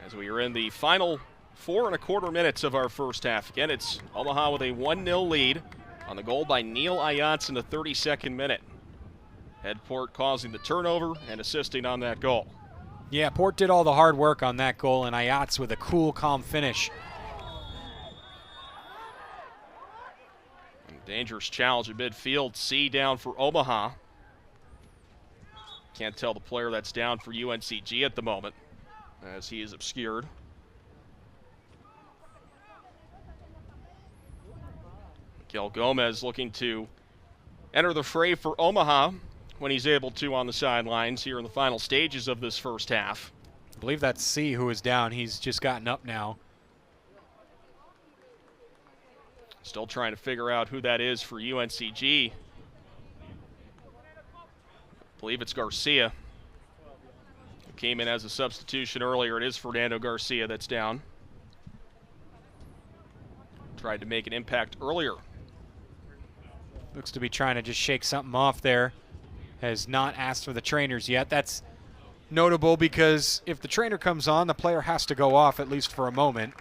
Speaker 1: As we are in the final 4.25 minutes of our first half. Again, it's Omaha with a 1-0 lead on the goal by Neil Ayatz in the 32nd minute. Head Port causing the turnover and assisting on that goal.
Speaker 2: Yeah, Port did all the hard work on that goal, and Ayatz with a cool, calm finish.
Speaker 1: Dangerous challenge at midfield. C down for Omaha. Can't tell the player that's down for UNCG at the moment, as he is obscured. Miguel Gomez looking to enter the fray for Omaha when he's able to on the sidelines here in the final stages of this first half.
Speaker 2: I believe that's C who is down. He's just gotten up now.
Speaker 1: Still trying to figure out who that is for UNCG. I believe it's Garcia, who came in as a substitution earlier. It is Fernando Garcia that's down. Tried to make an impact earlier.
Speaker 2: Looks to be trying to just shake something off there. Has not asked for the trainers yet. That's notable because if the trainer comes on, the player has to go off at least for a moment.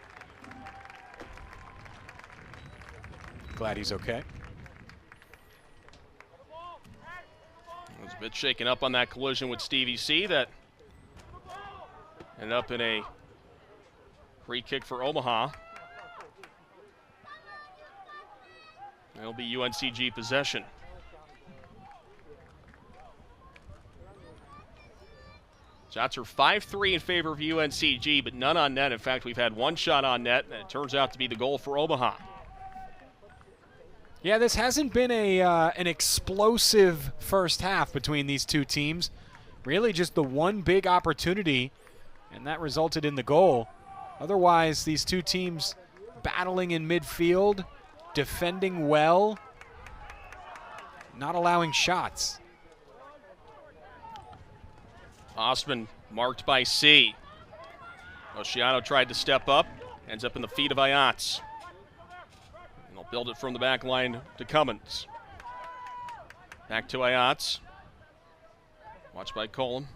Speaker 2: Glad he's okay.
Speaker 1: Was a bit shaken up on that collision with Stevie C. That ended up in a free kick for Omaha. It'll be UNCG possession. Shots are 5-3 in favor of UNCG, but none on net. In fact, we've had one shot on net, and it turns out to be the goal for Omaha.
Speaker 2: Yeah, this hasn't been an explosive first half between these two teams. Really just the one big opportunity, and that resulted in the goal. Otherwise, these two teams battling in midfield, defending well, not allowing shots.
Speaker 1: Ostman marked by C. Oceano tried to step up, ends up in the feet of Ayatz. And they'll build it from the back line to Cummins. Back to Ayatz. Watched by Colin.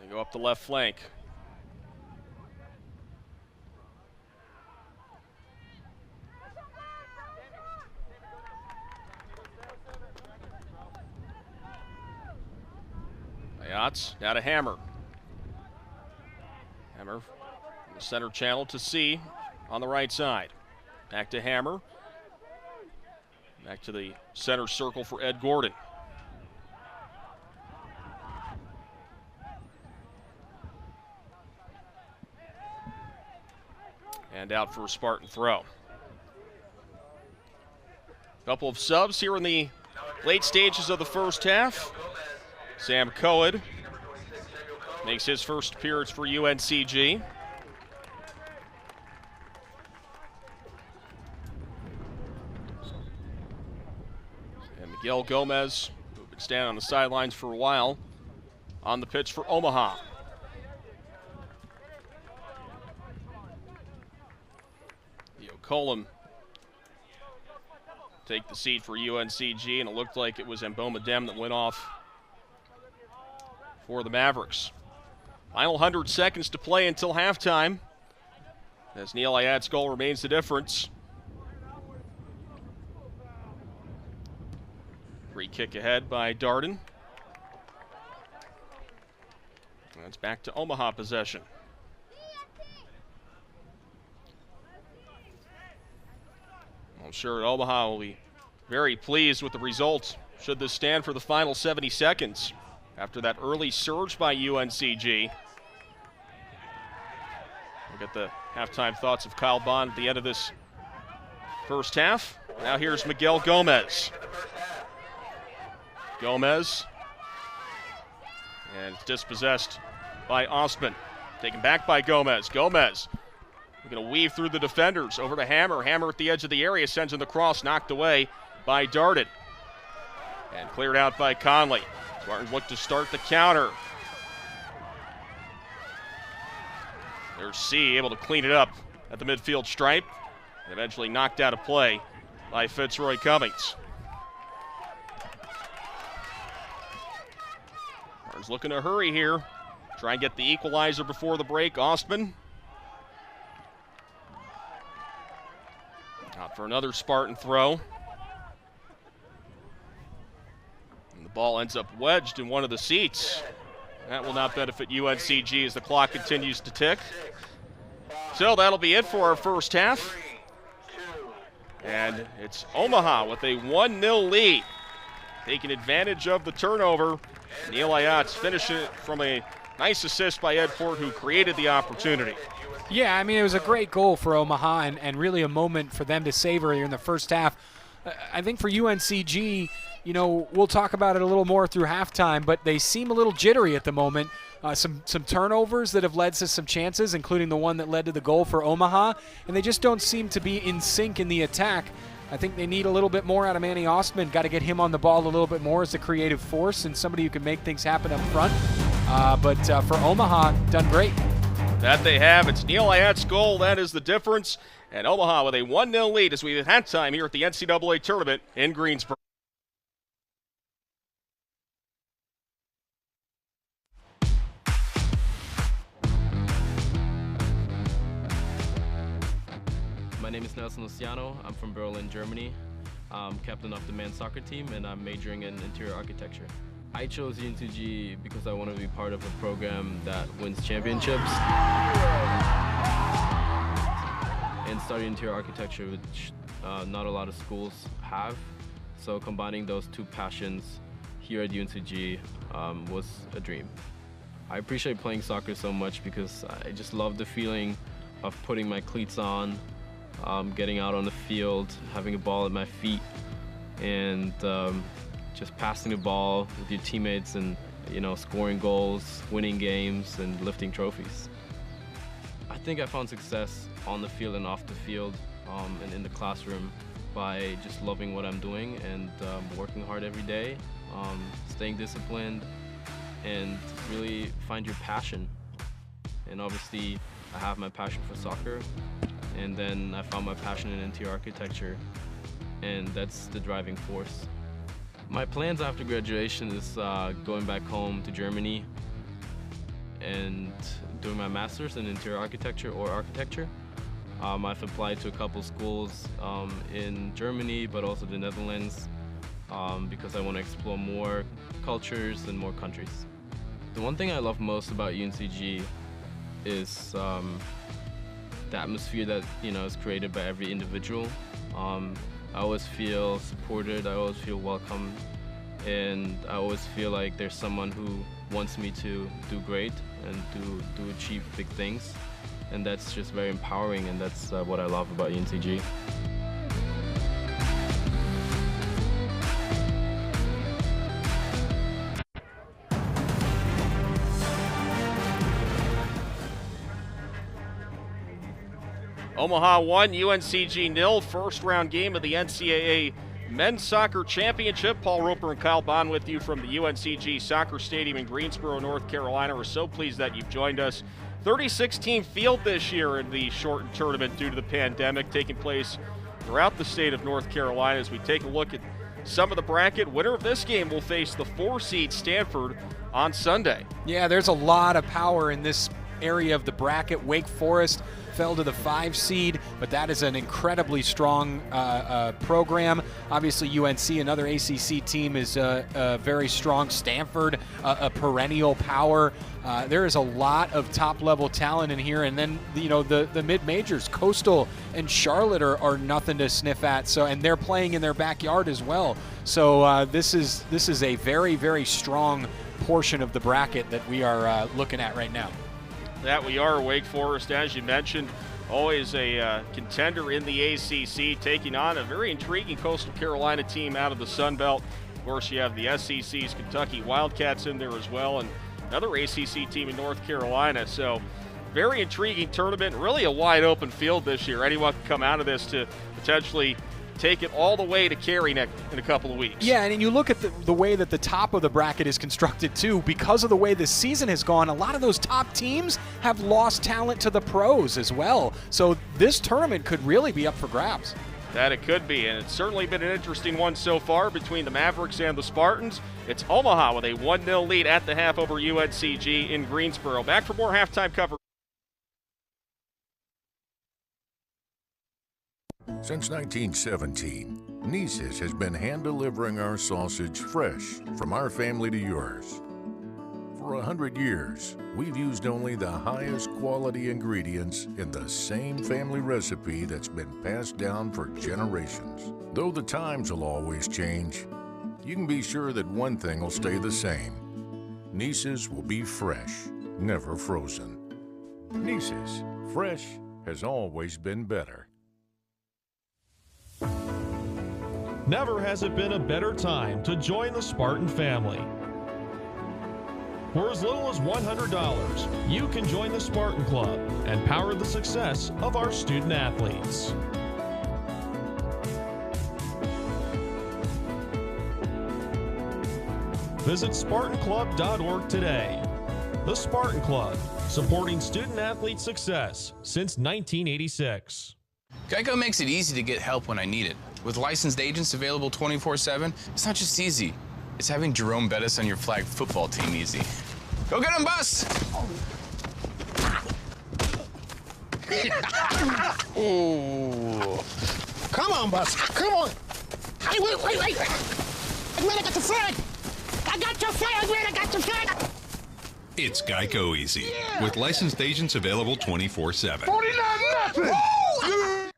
Speaker 1: They go up the left flank. Ayatz now to Hammer. Hammer in the center channel to C on the right side. Back to Hammer. Back to the center circle for Ed Gordon. And out for a Spartan throw. Couple of subs here in the late stages of the first half. Sam Coed makes his first appearance for UNCG. And Miguel Gomez, who's been standing on the sidelines for a while, on the pitch for Omaha. Colum take the seat for UNCG, and it looked like it was Mboma Dem that went off for the Mavericks. Final 100 seconds to play until halftime, as Neil Ayatz's goal remains the difference. Free kick ahead by Darden. That's back to Omaha possession. I'm sure Omaha will be very pleased with the result should this stand for the final 70 seconds after that early surge by UNCG. We'll get the halftime thoughts of Kyle Bond at the end of this first half. Now here's Miguel Gomez. Gomez. And it's dispossessed by Ostman. Taken back by Gomez. Gomez going to weave through the defenders. Over to Hammer. Hammer at the edge of the area. Sends in the cross. Knocked away by Darden. And cleared out by Conley. Spartans look to start the counter. There's C able to clean it up at the midfield stripe. And eventually knocked out of play by Fitzroy Cummings. Spartans looking to hurry here. Try and get the equalizer before the break. Ostman. Out for another Spartan throw. And the ball ends up wedged in one of the seats. That will not benefit UNCG as the clock continues to tick. So that'll be it for our first half. And it's Omaha with a 1-0 lead. Taking advantage of the turnover. Neil Ayatz finishing it from a nice assist by Ed Ford, who created the opportunity.
Speaker 2: Yeah, I mean, it was a great goal for Omaha and really a moment for them to savor here in the first half. I think for UNCG, you know, we'll talk about it a little more through halftime, but they seem a little jittery at the moment. Some turnovers that have led to some chances, including the one that led to the goal for Omaha, and they just don't seem to be in sync in the attack. I think they need a little bit more out of Manny Ostman. Got to get him on the ball a little bit more as a creative force and somebody who can make things happen up front. But for Omaha, done great.
Speaker 1: That they have. It's Neil Ayatt's goal. That is the difference. And Omaha with a 1-0 lead as we have halftime here at the NCAA tournament in Greensboro.
Speaker 4: My name is Nelson Oceano. I'm from Berlin, Germany. I'm captain of the men's soccer team, and I'm majoring in interior architecture. I chose UNCG because I want to be part of a program that wins championships and study interior architecture, which not a lot of schools have. So combining those two passions here at UNCG was a dream. I appreciate playing soccer so much because I just love the feeling of putting my cleats on, getting out on the field, having a ball at my feet, and just passing the ball with your teammates and, you know, scoring goals, winning games, and lifting trophies. I think I found success on the field and off the field and in the classroom by just loving what I'm doing and working hard every day, staying disciplined, and really find your passion. And obviously, I have my passion for soccer, and then I found my passion in interior architecture, and that's the driving force. My plans after graduation is going back home to Germany and doing my master's in interior architecture or architecture. I've applied to a couple schools in Germany, but also the Netherlands, because I want to explore more cultures and more countries. The one thing I love most about UNCG is the atmosphere that, you know, is created by every individual. I always feel supported, I always feel welcome, and I always feel like there's someone who wants me to do great and to achieve big things. And that's just very empowering, and that's what I love about UNCG.
Speaker 1: Omaha 1, UNCG 0, first round game of the NCAA Men's Soccer Championship. Paul Roper and Kyle Bond with you from the UNCG Soccer Stadium in Greensboro, North Carolina. We're so pleased that you've joined us. 36-team field this year in the shortened tournament due to the pandemic, taking place throughout the state of North Carolina. As we take a look at some of the bracket, winner of this game will face the 4-seed Stanford on Sunday.
Speaker 2: Yeah, there's a lot of power in this area of the bracket. Wake Forest fell to the 5 seed, but that is an incredibly strong program. Obviously, UNC, another ACC team, is very strong. Stanford, a perennial power. There is a lot of top-level talent in here, and then the mid-majors, Coastal and Charlotte, are nothing to sniff at. So, and they're playing in their backyard as well. So this is a very, very strong portion of the bracket that we are looking at right now.
Speaker 1: That we are. Wake Forest, as you mentioned, always a contender in the ACC, taking on a very intriguing Coastal Carolina team out of the Sun Belt. Of course, you have the SEC's Kentucky Wildcats in there as well, and another ACC team in North Carolina. So very intriguing tournament, really a wide open field this year. Anyone can come out of this to potentially take it all the way to Cary in a couple of weeks.
Speaker 2: Yeah, and you look at the way that the top of the bracket is constructed too. Because of the way this season has gone, a lot of those top teams have lost talent to the pros as well. So this tournament could really be up for grabs.
Speaker 1: That it could be, and it's certainly been an interesting one so far between the Mavericks and the Spartans. It's Omaha with a 1-0 lead at the half over UNCG in Greensboro. Back for more halftime coverage.
Speaker 3: Since 1917, Nice's has been hand-delivering our sausage fresh from our family to yours. For 100 years, we've used only the highest quality ingredients in the same family recipe that's been passed down for generations. Though the times will always change, you can be sure that one thing will stay the same. Nice's will be fresh, never frozen. Nice's, fresh has always been better.
Speaker 5: Never has it been a better time to join the Spartan family. For as little as $100, you can join the Spartan Club and power the success of our student athletes. Visit SpartanClub.org today. The Spartan Club, supporting student athlete success since 1986.
Speaker 6: Geico makes it easy to get help when I need it. With licensed agents available 24/7, it's not just easy. It's having Jerome Bettis on your flag football team easy. Go get him, Bus!
Speaker 7: Ooh. Come on, Bus. Come on. Hey, wait. Man, I got the flag. I got your flag, man. I got your flag.
Speaker 8: It's Geico Easy, with licensed agents available 24/7.
Speaker 7: 49-0.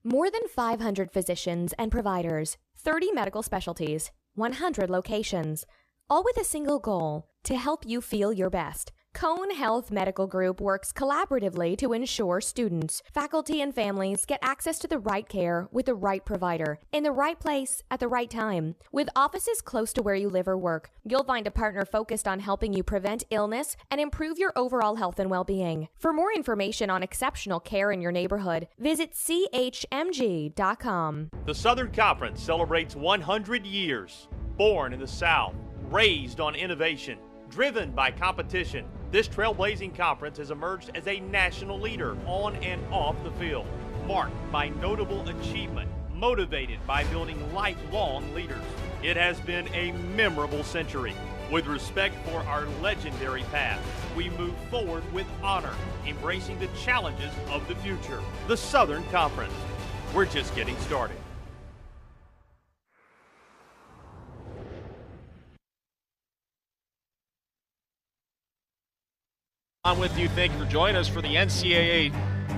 Speaker 9: More than 500 physicians and providers, 30 medical specialties, 100 locations, all with a single goal, to help you feel your best. Cone Health Medical Group works collaboratively to ensure students, faculty, and families get access to the right care with the right provider, in the right place at the right time. With offices close to where you live or work, you'll find a partner focused on helping you prevent illness and improve your overall health and well-being. For more information on exceptional care in your neighborhood, visit chmg.com.
Speaker 10: The Southern Conference celebrates 100 years. Born in the South, raised on innovation, driven by competition, this trailblazing conference has emerged as a national leader on and off the field, marked by notable achievement, motivated by building lifelong leaders. It has been a memorable century. With respect for our legendary past, we move forward with honor, embracing the challenges of the future. The Southern Conference. We're just getting started.
Speaker 1: On with you. Thank you for joining us for the NCAA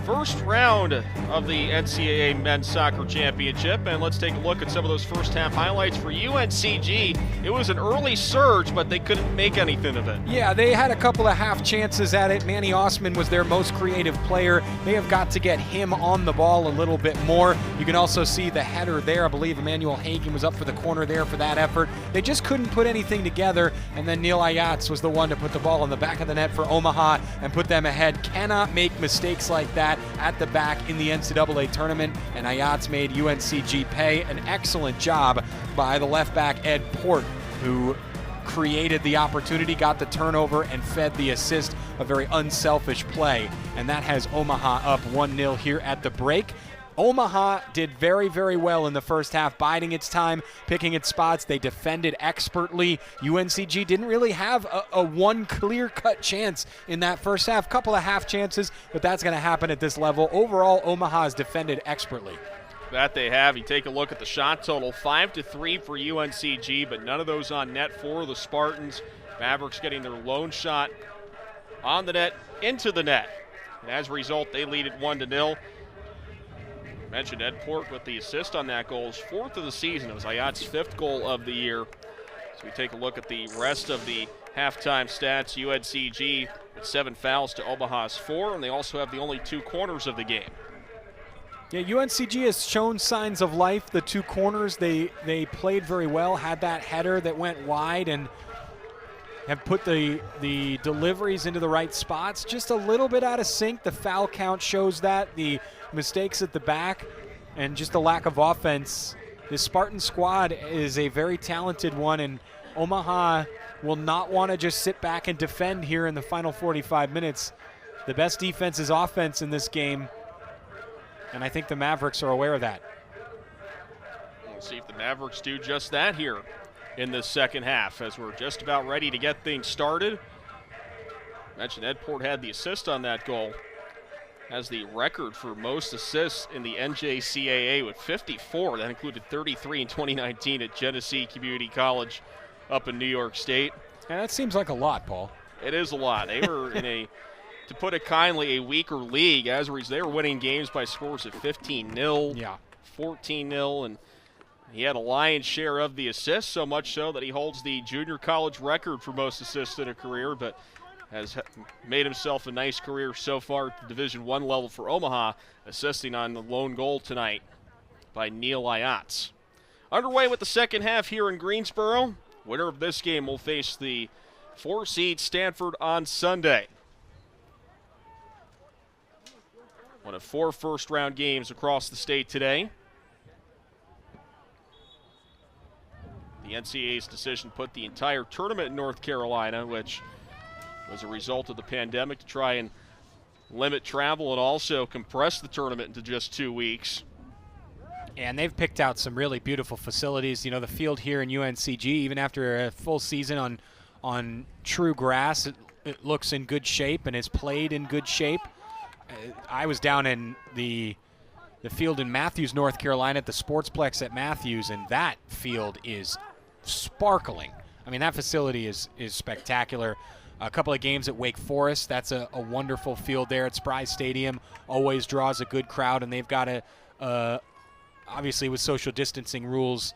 Speaker 1: first round of the NCAA Men's Soccer Championship. And let's take a look at some of those first half highlights for UNCG. It was an early surge, but they couldn't make anything of it.
Speaker 2: Yeah, they had a couple of half chances at it. Manny Ostman was their most creative player. They have got to get him on the ball a little bit more. You can also see the header there. I believe Emmanuel Hagen was up for the corner there for that effort. They just couldn't put anything together, and then Neil Ayats was the one to put the ball in the back of the net for Omaha and put them ahead. Cannot make mistakes like that at the back in the NCAA tournament, and Ayats made UNCG pay. An excellent job by the left back Ed Port, who created the opportunity, got the turnover, and fed the assist. A very unselfish play, and that has Omaha up 1-0 here at the break. Omaha did very, very well in the first half, biding its time, picking its spots. They defended expertly. UNCG didn't really have a one clear-cut chance in that first half. Couple of half chances, but that's going to happen at this level. Overall, Omaha has defended expertly.
Speaker 1: That they have. You take a look at the shot total, 5-3 for UNCG, but none of those on net for the Spartans. Mavericks getting their lone shot on the net, into the net. And as a result, they lead it 1-0. Mentioned Ed Port with the assist on that goal. His fourth of the season. It was Ayat's fifth goal of the year. So we take a look at the rest of the halftime stats. UNCG with 7 fouls to Omaha's 4, and they also have the only 2 corners of the game.
Speaker 2: Yeah, UNCG has shown signs of life. The two corners, they played very well, had that header that went wide, and have put the deliveries into the right spots. Just a little bit out of sync. The foul count shows that. The mistakes at the back and just the lack of offense. This Spartan squad is a very talented one, and Omaha will not want to just sit back and defend here in the final 45 minutes. The best defense is offense in this game, and I think the Mavericks are aware of that.
Speaker 1: We'll see if the Mavericks do just that here in the second half, as we're just about ready to get things started. I mentioned Ed Port had the assist on that goal. Has the record for most assists in the NJCAA with 54. That included 33 in 2019 at Genesee Community College up in New York State.
Speaker 2: And that seems like a lot, Paul.
Speaker 1: It is a lot. They were in a, to put it kindly, a weaker league. As a result, they were winning games by scores of 15-0,
Speaker 2: yeah,
Speaker 1: 14-0, and he had a lion's share of the assists, so much so that he holds the junior college record for most assists in a career, but has made himself a nice career so far at the Division I level for Omaha, assisting on the lone goal tonight by Neil Ayatz. Underway with the second half here in Greensboro. Winner of this game will face the 4-seed Stanford on Sunday. One of 4 first-round games across the state today. The NCAA's decision put the entire tournament in North Carolina, which was a result of the pandemic, to try and limit travel and also compress the tournament into just 2 weeks.
Speaker 2: And they've picked out some really beautiful facilities. You know, the field here in UNCG, even after a full season on true grass, it looks in good shape and is played in good shape. I was down in the field in Matthews, North Carolina, at the Sportsplex at Matthews, and that field is sparkling. I mean, that facility is spectacular. A couple of games at Wake Forest, that's a wonderful field there at Spry Stadium. Always draws a good crowd, and they've got obviously with social distancing rules,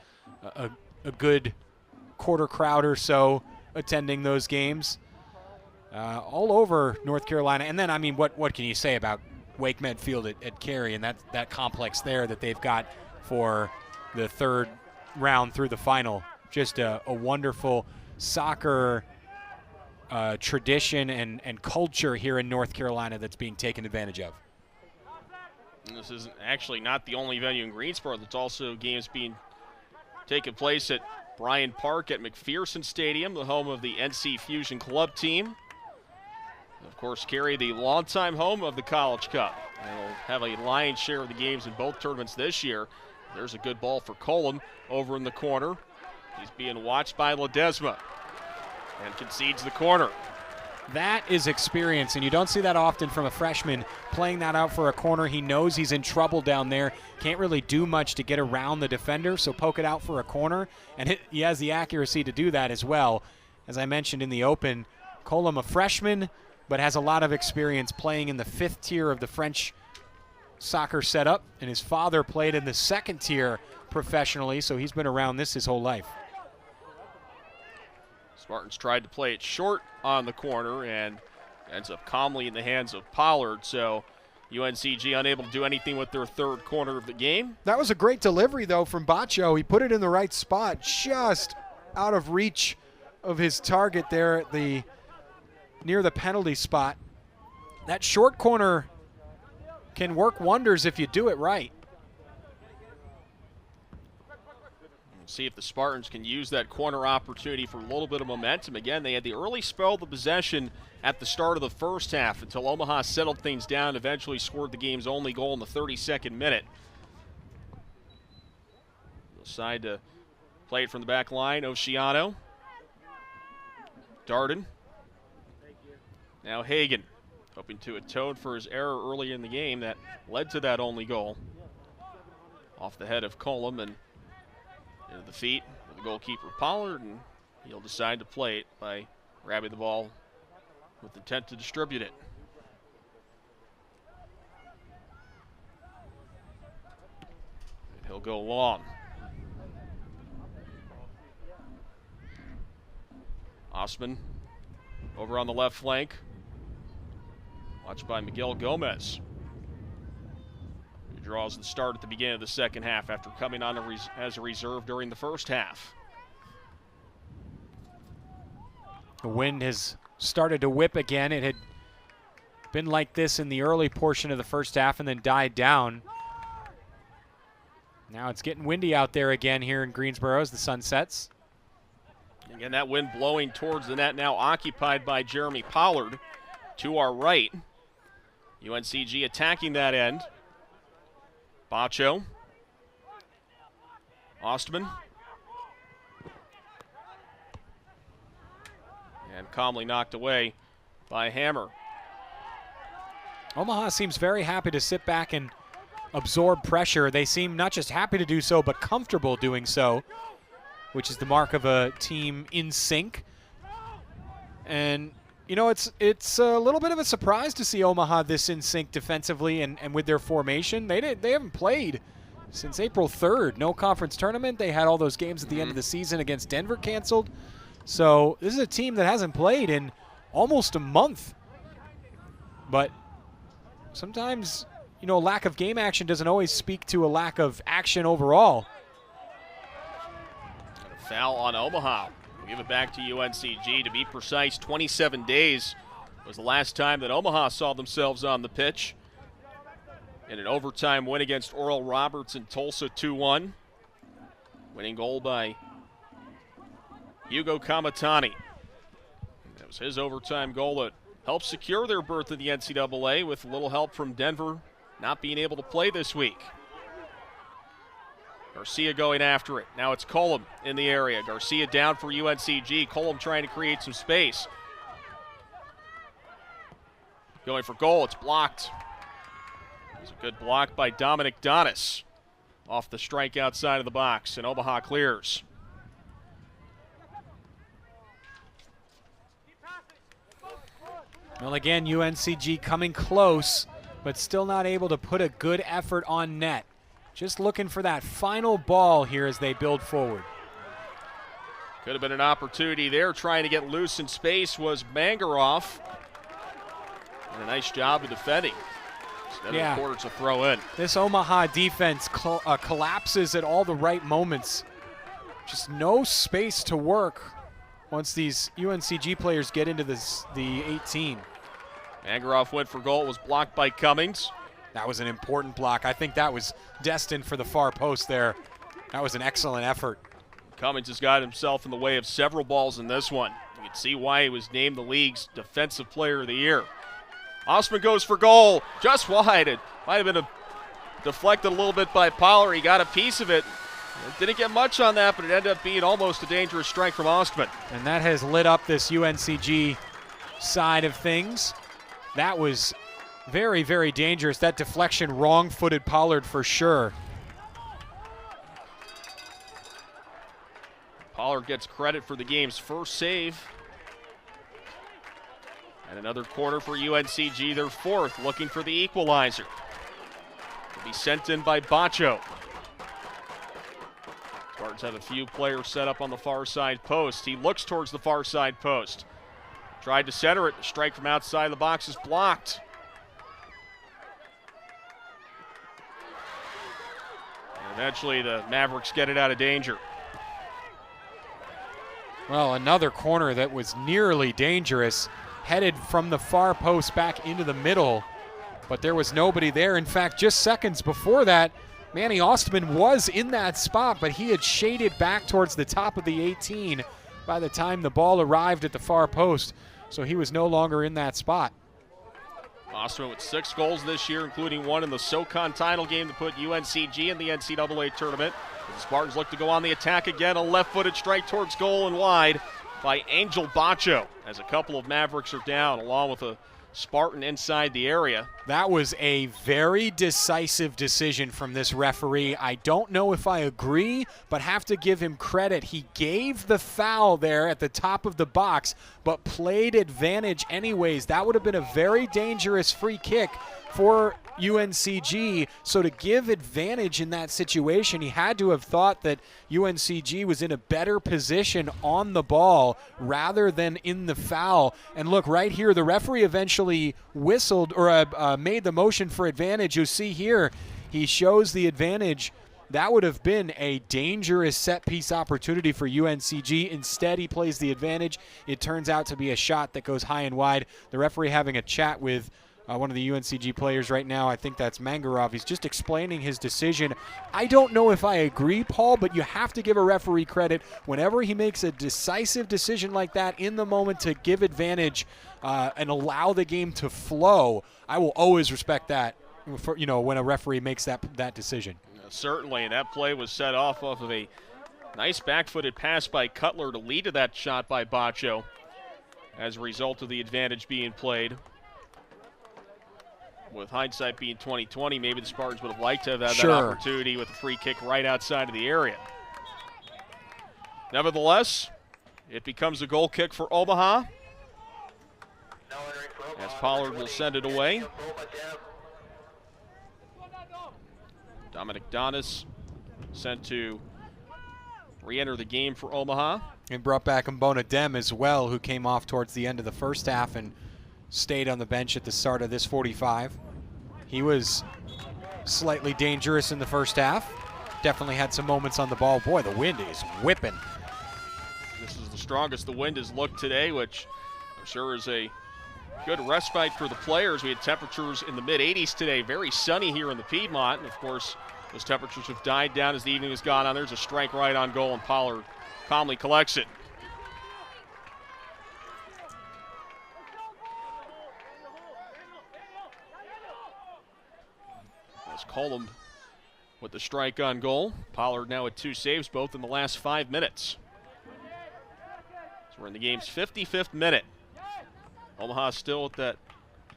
Speaker 2: a good quarter crowd or so attending those games. All over North Carolina. And then, I mean, what can you say about Wake Med Field at Cary and that complex there that they've got for the third round through the final? Just a wonderful soccer tradition and culture here in North Carolina that's being taken advantage of.
Speaker 1: And this is actually not the only venue in Greensboro. There's also games being taken place at Bryant Park at McPherson Stadium, the home of the NC Fusion Club team. Of course, Cary, the longtime home of the College Cup. And will have a lion's share of the games in both tournaments this year. There's a good ball for Colum over in the corner. He's being watched by Ledesma and concedes the corner.
Speaker 2: That is experience, and you don't see that often from a freshman playing that out for a corner. He knows he's in trouble down there. Can't really do much to get around the defender, so poke it out for a corner. And he has the accuracy to do that as well. As I mentioned in the open, Colum, a freshman, but has a lot of experience playing in the 5th tier of the French soccer setup, and his father played in the 2nd tier professionally, so he's been around this his whole life.
Speaker 1: Spartans tried to play it short on the corner and ends up calmly in the hands of Pollard, so UNCG unable to do anything with their third corner of the game.
Speaker 2: That was a great delivery, though, from Baccio. He put it in the right spot, just out of reach of his target there at the near the penalty spot. That short corner can work wonders if you do it right.
Speaker 1: We'll see if the Spartans can use that corner opportunity for a little bit of momentum. Again, they had the early spell of the possession at the start of the first half until Omaha settled things down, eventually scored the game's only goal in the 32nd minute. Decide to play it from the back line. Oceano. Darden. Now Hagan, hoping to atone for his error early in the game that led to that only goal. Off the head of Colum and into the feet of the goalkeeper Pollard, and he'll decide to play it by grabbing the ball with intent to distribute it. And he'll go long. Osman over on the left flank. Watched by Miguel Gomez. draws the start at the beginning of the second half after coming on as a reserve during the first half.
Speaker 2: The wind has started to whip again. It had been like this in the early portion of the first half and then died down. Now it's getting windy out there again here in Greensboro as the sun sets.
Speaker 1: Again, that wind blowing towards the net, now occupied by Jeremy Pollard to our right. UNCG attacking that end. Bacho. Ostman. And calmly knocked away by Hammer.
Speaker 2: Omaha seems very happy to sit back and absorb pressure. They seem not just happy to do so, but comfortable doing so, which is the mark of a team in sync. And, you know, it's a little bit of a surprise to see Omaha this in sync defensively and with their formation. They haven't played since April 3rd. No conference tournament. They had all those games at the end of the season against Denver canceled. So this is a team that hasn't played in almost a month. But sometimes, you know, lack of game action doesn't always speak to a lack of action overall.
Speaker 1: And a foul on Omaha. We'll give it back to UNCG. To be precise, 27 days was the last time that Omaha saw themselves on the pitch. In an overtime win against Oral Roberts in Tulsa 2-1. Winning goal by Hugo Kamatani. That was his overtime goal that helped secure their berth in the NCAA with a little help from Denver not being able to play this week. Garcia going after it. Now it's Cullum in the area. Garcia down for UNCG. Cullum trying to create some space. Going for goal. It's blocked. It was a good block by Dominic Donis off the strike outside of the box, and Omaha clears.
Speaker 2: Well, again, UNCG coming close, but still not able to put a good effort on net. Just looking for that final ball here as they build forward.
Speaker 1: Could have been an opportunity there. Trying to get loose in space was Mangaroff. And a nice job of defending. Instead of the quarter to throw in.
Speaker 2: This Omaha defense collapses at all the right moments. Just no space to work once these UNCG players get into the 18.
Speaker 1: Mangaroff went for goal. It was blocked by Cummings.
Speaker 2: That was an important block. I think that was destined for the far post there. That was an excellent effort.
Speaker 1: Cummings has got himself in the way of several balls in this one. You can see why he was named the league's Defensive Player of the Year. Ostman goes for goal, just wide. It might have been deflected a little bit by Pollard. He got a piece of it. Didn't get much on that, but it ended up being almost a dangerous strike from Ostman.
Speaker 2: And that has lit up this UNCG side of things. That was very, very dangerous. That deflection wrong-footed Pollard for sure.
Speaker 1: Pollard gets credit for the game's first save. And another corner for UNCG, their fourth, looking for the equalizer. Will be sent in by Bacho. Spartans have a few players set up on the far side post. He looks towards the far side post. Tried to center it. The strike from outside the box is blocked. And eventually the Mavericks get it out of danger.
Speaker 2: Well, another corner that was nearly dangerous, headed from the far post back into the middle, but there was nobody there. In fact, just seconds before that, Manny Ostman was in that spot, but he had shaded back towards the top of the 18 by the time the ball arrived at the far post, so he was no longer in that spot.
Speaker 1: Ostman with 6 goals this year, including one in the SoCon title game to put UNCG in the NCAA tournament. The Spartans look to go on the attack again. A left-footed strike towards goal and wide by Angel Bacho, as a couple of Mavericks are down, along with a Spartan inside the area.
Speaker 2: That was a very decisive decision from this referee. I don't know if I agree, but have to give him credit. He gave the foul there at the top of the box, but played advantage anyways. That would have been a very dangerous free kick for UNCG. So to give advantage in that situation, he had to have thought that UNCG was in a better position on the ball rather than in the foul. And look, right here, the referee eventually whistled or made the motion for advantage. You see here, he shows the advantage. That would have been a dangerous set-piece opportunity for UNCG. Instead, he plays the advantage. It turns out to be a shot that goes high and wide. The referee having a chat with one of the UNCG players right now. I think that's Mangarov. He's just explaining his decision. I don't know if I agree, Paul, but you have to give a referee credit whenever he makes a decisive decision like that in the moment to give advantage and allow the game to flow. I will always respect that for, when a referee makes that decision.
Speaker 1: Certainly, and that play was set off of a nice back-footed pass by Cutler to lead to that shot by Baccio as a result of the advantage being played. With hindsight being 20/20, maybe the Spartans would have liked to have had that opportunity with a free kick right outside of the area. Nevertheless, it becomes a goal kick for Omaha, as Pollard will send it away. Dominic Donis sent to re-enter the game for Omaha.
Speaker 2: And brought back Mbona Dem as well, who came off towards the end of the first half and stayed on the bench at the start of this 45. He was slightly dangerous in the first half. Definitely had some moments on the ball. Boy, the wind is whipping.
Speaker 1: This is the strongest the wind has looked today, which I'm sure is a good respite for the players. We had temperatures in the mid-80s today. Very sunny here in the Piedmont. And, of course, those temperatures have died down as the evening has gone on. There's a strike right on goal, and Pollard calmly collects it. As Colum with the strike on goal. Pollard now with 2 saves, both in the last 5 minutes. So we're in the game's 55th minute. Omaha still with that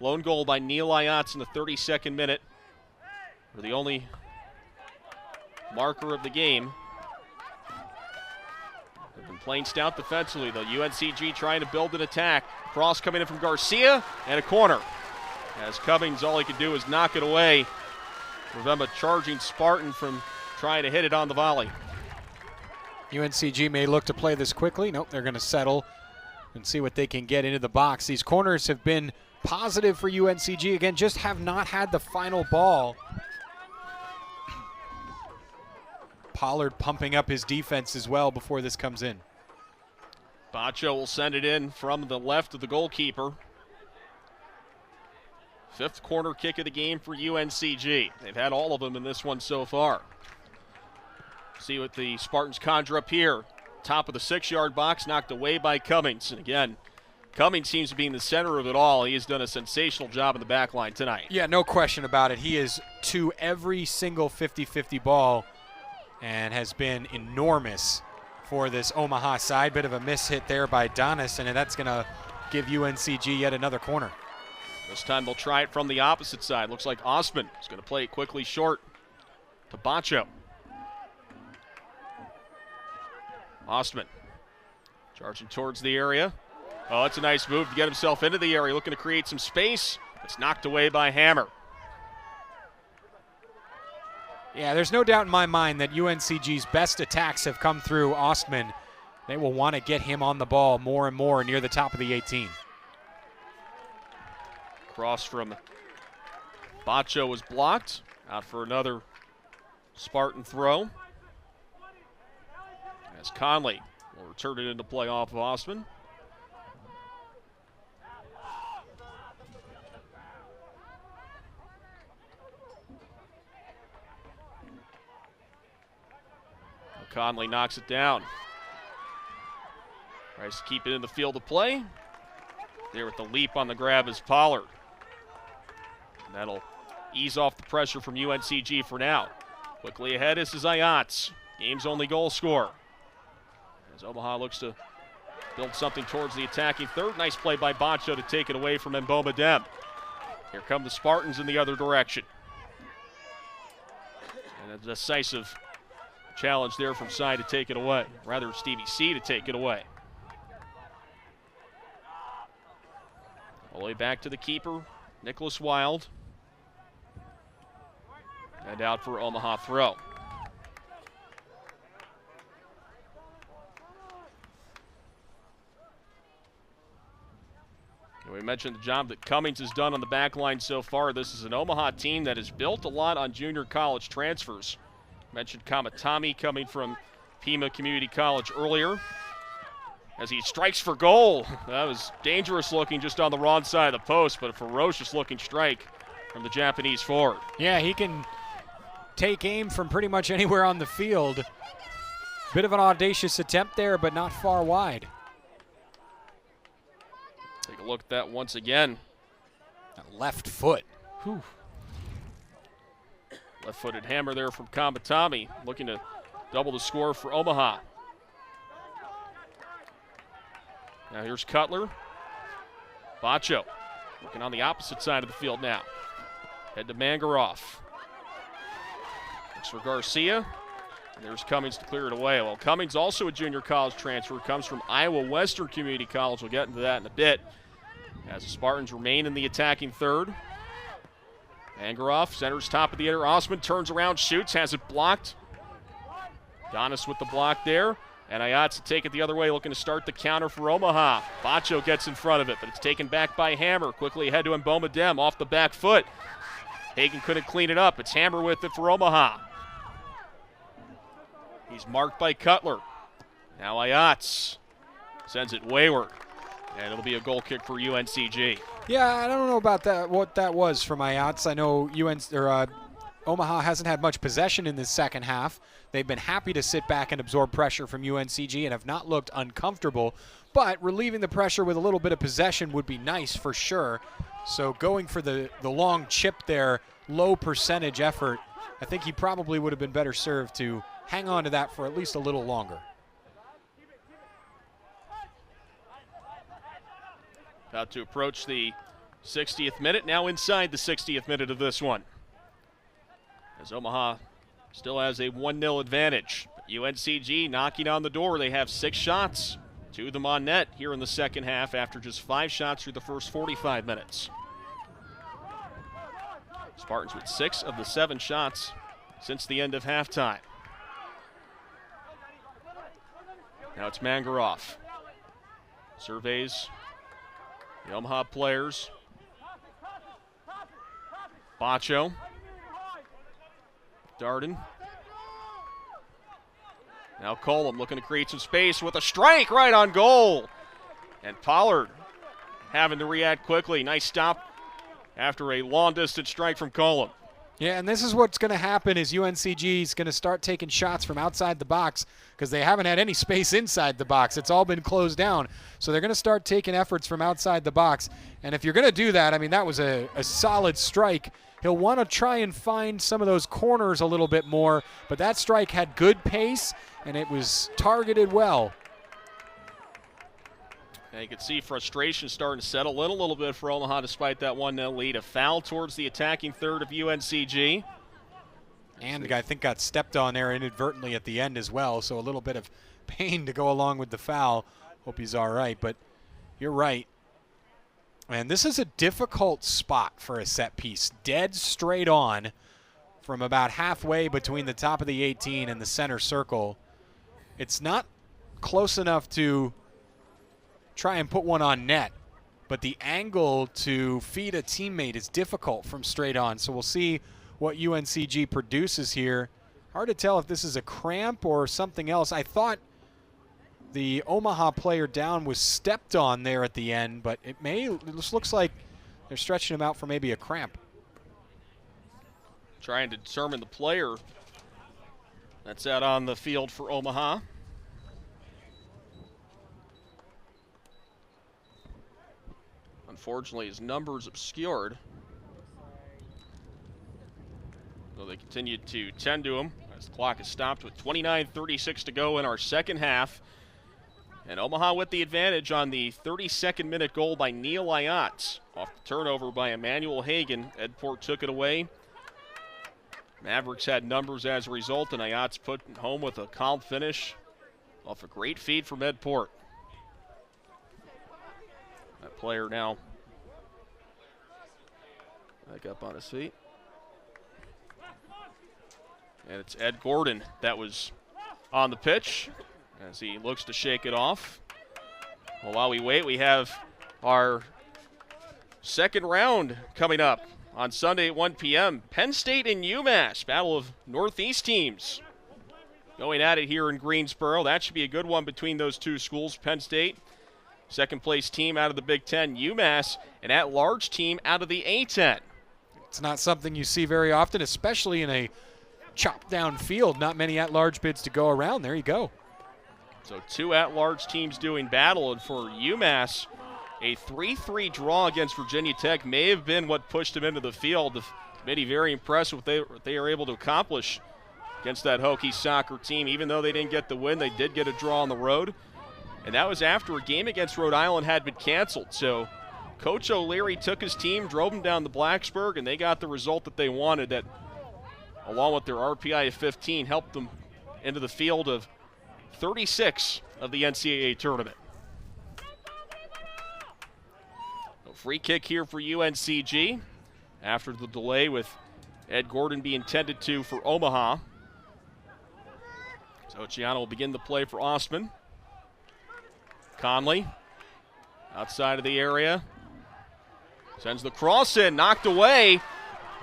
Speaker 1: lone goal by Neil Ayatz in the 32nd minute. For the only marker of the game. They've been playing stout defensively, though. UNCG trying to build an attack. Cross coming in from Garcia, and a corner. As Cummings, all he could do is knock it away. Prevent a charging Spartan from trying to hit it on the volley.
Speaker 2: UNCG may look to play this quickly. Nope, they're going to settle and see what they can get into the box. These corners have been positive for UNCG. Again, just have not had the final ball. Pollard pumping up his defense as well before this comes in.
Speaker 1: Baccio will send it in from the left of the goalkeeper. 5th corner kick of the game for UNCG. They've had all of them in this one so far. See what the Spartans conjure up here. Top of the 6-yard box, knocked away by Cummings. And again, Cummings seems to be in the center of it all. He has done a sensational job in the back line tonight.
Speaker 2: Yeah, no question about it. He is to every single 50-50 ball and has been enormous for this Omaha side. Bit of a miss hit there by Donis, and that's going to give UNCG yet another corner.
Speaker 1: This time they'll try it from the opposite side. Looks like Ostman is going to play it quickly short to Baccio. Ostman charging towards the area. Oh, it's a nice move to get himself into the area, looking to create some space. It's knocked away by Hammer.
Speaker 2: Yeah, there's no doubt in my mind that UNCG's best attacks have come through Ostman. They will want to get him on the ball more and more near the top of the 18.
Speaker 1: Cross from Baccio was blocked. Out for another Spartan throw. As Conley will return it into play off of Ostman. Conley knocks it down. Tries to keep it in the field of play. There with the leap on the grab is Pollard. And that'll ease off the pressure from UNCG for now. Quickly ahead, this is Ayatz, game's only goal scorer. As Omaha looks to build something towards the attacking third. Nice play by Baccio to take it away from Mboma Dem. Here come the Spartans in the other direction. And a decisive challenge there from side to take it away. Rather, Stevie C to take it away. All the way back to the keeper, Nicholas Wilde. And out for Omaha throw. We mentioned the job that Cummings has done on the back line so far. This is an Omaha team that has built a lot on junior college transfers. Mentioned Kamatami coming from Pima Community College earlier. As he strikes for goal. That was dangerous looking just on the wrong side of the post, but a ferocious looking strike from the Japanese forward.
Speaker 2: Yeah, he can take aim from pretty much anywhere on the field. Bit of an audacious attempt there, but not far wide.
Speaker 1: Take a look at that once again.
Speaker 2: That left foot.
Speaker 1: Whew. Left-footed hammer there from Kamatami, looking to double the score for Omaha. Now here's Cutler. Bacho looking on the opposite side of the field now. Head to Mangaroff. Looks for Garcia. And there's Cummings to clear it away. Well, Cummings, also a junior college transfer, comes from Iowa Western Community College. We'll get into that in a bit. As the Spartans remain in the attacking third. Mangaroff centers top of the inner. Osman turns around, shoots, has it blocked. Donis with the block there. And Ayats to take it the other way, looking to start the counter for Omaha. Bacho gets in front of it, but it's taken back by Hammer. Quickly ahead to Mboma Dem, off the back foot. Hagen couldn't clean it up. It's Hammer with it for Omaha. He's marked by Cutler. Now Ayats sends it wayward, and it'll be a goal kick for UNCG.
Speaker 2: Yeah, I don't know about that. What that was from Ayats. I know Omaha hasn't had much possession in this second half. They've been happy to sit back and absorb pressure from UNCG and have not looked uncomfortable. But relieving the pressure with a little bit of possession would be nice for sure. So going for the long chip there, low percentage effort, I think he probably would have been better served to hang on to that for at least a little longer.
Speaker 1: About to approach the 60th minute, now inside the 60th minute of this one. As Omaha still has a 1-0 advantage. UNCG knocking on the door. They have 6 shots, 2 of them on net here in the second half after just 5 shots through the first 45 minutes. Spartans with 6 of the 7 shots since the end of halftime. Now it's Mangaroff. Surveys the Omaha players. Bacho. Darden. Now Colum looking to create some space with a strike right on goal. And Pollard having to react quickly. Nice stop after a long-distance strike from Colum.
Speaker 2: Yeah, and this is what's going to happen is UNCG is going to start taking shots from outside the box because they haven't had any space inside the box. It's all been closed down. So they're going to start taking efforts from outside the box. And if you're going to do that, I mean, that was a solid strike. He'll want to try and find some of those corners a little bit more, but that strike had good pace, and it was targeted well.
Speaker 1: And you can see frustration starting to settle in a little bit for Omaha despite that 1-0 lead. A foul towards the attacking third of UNCG.
Speaker 2: And the guy, I think, got stepped on there inadvertently at the end as well, so a little bit of pain to go along with the foul. Hope he's all right, but you're right. And this is a difficult spot for a set piece. Dead straight on from about halfway between the top of the 18 and the center circle. It's not close enough to try and put one on net, but the angle to feed a teammate is difficult from straight on. So we'll see what UNCG produces here. Hard to tell if this is a cramp or something else. I thought the Omaha player down was stepped on there at the end, but it just looks like they're stretching him out for maybe a cramp.
Speaker 1: Trying to determine the player that's out on the field for Omaha. Unfortunately, his number's obscured. So they continue to tend to him as the clock is stopped with 29:36 to go in our second half. And Omaha with the advantage on the 32nd minute goal by Neil Ayats. Off the turnover by Emmanuel Hagen. Edport took it away. Mavericks had numbers as a result, and Ayats put it home with a calm finish off a great feed from Edport. That player now back up on his feet. And it's Ed Gordon that was on the pitch as he looks to shake it off. Well, while we wait, we have our Second round coming up on Sunday at 1 p.m. Penn State and UMass, battle of Northeast teams. Going at it here in Greensboro. That should be a good one between those two schools. Penn State, second place team out of the Big Ten. UMass, an at-large team out of the A-10.
Speaker 2: It's not something you see very often, especially in a chopped-down field. Not many at-large bids to go around. There you go.
Speaker 1: So two at-large teams doing battle, and for UMass, a 3-3 draw against Virginia Tech may have been what pushed them into the field. The committee very impressed with what they are able to accomplish against that Hokie soccer team. Even though they didn't get the win, they did get a draw on the road. And that was after a game against Rhode Island had been canceled. So Coach O'Leary took his team, drove them down to Blacksburg, and they got the result that they wanted that, along with their RPI of 15, helped them into the field of 36 of the NCAA tournament. Free kick here for UNCG after the delay with Ed Gordon being tended to for Omaha. So Oceano will begin the play for Ostman. Conley outside of the area. Sends the cross in, knocked away.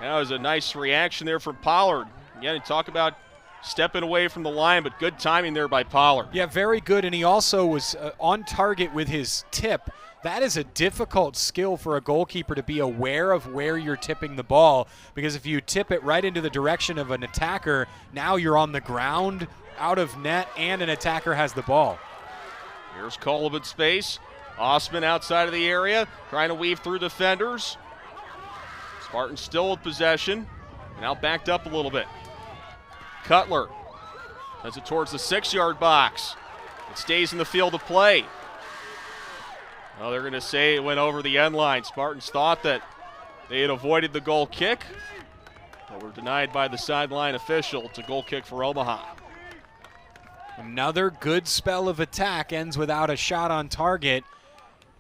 Speaker 1: That was a nice reaction there from Pollard. Again, you talk about stepping away from the line, but good timing there by Pollard.
Speaker 2: Yeah, very good, and he also was on target with his tip. That is a difficult skill for a goalkeeper, to be aware of where you're tipping the ball, because if you tip it right into the direction of an attacker, now you're on the ground, out of net, and an attacker has the ball.
Speaker 1: Here's Colvin space. Ostman outside of the area, trying to weave through defenders. Spartans still with possession, now backed up a little bit. Cutler sends it towards the 6-yard box. It stays in the field of play. Well, they're going to say it went over the end line. Spartans thought that they had avoided the goal kick, but were denied by the sideline official. It's a goal kick for Omaha.
Speaker 2: Another good spell of attack ends without a shot on target.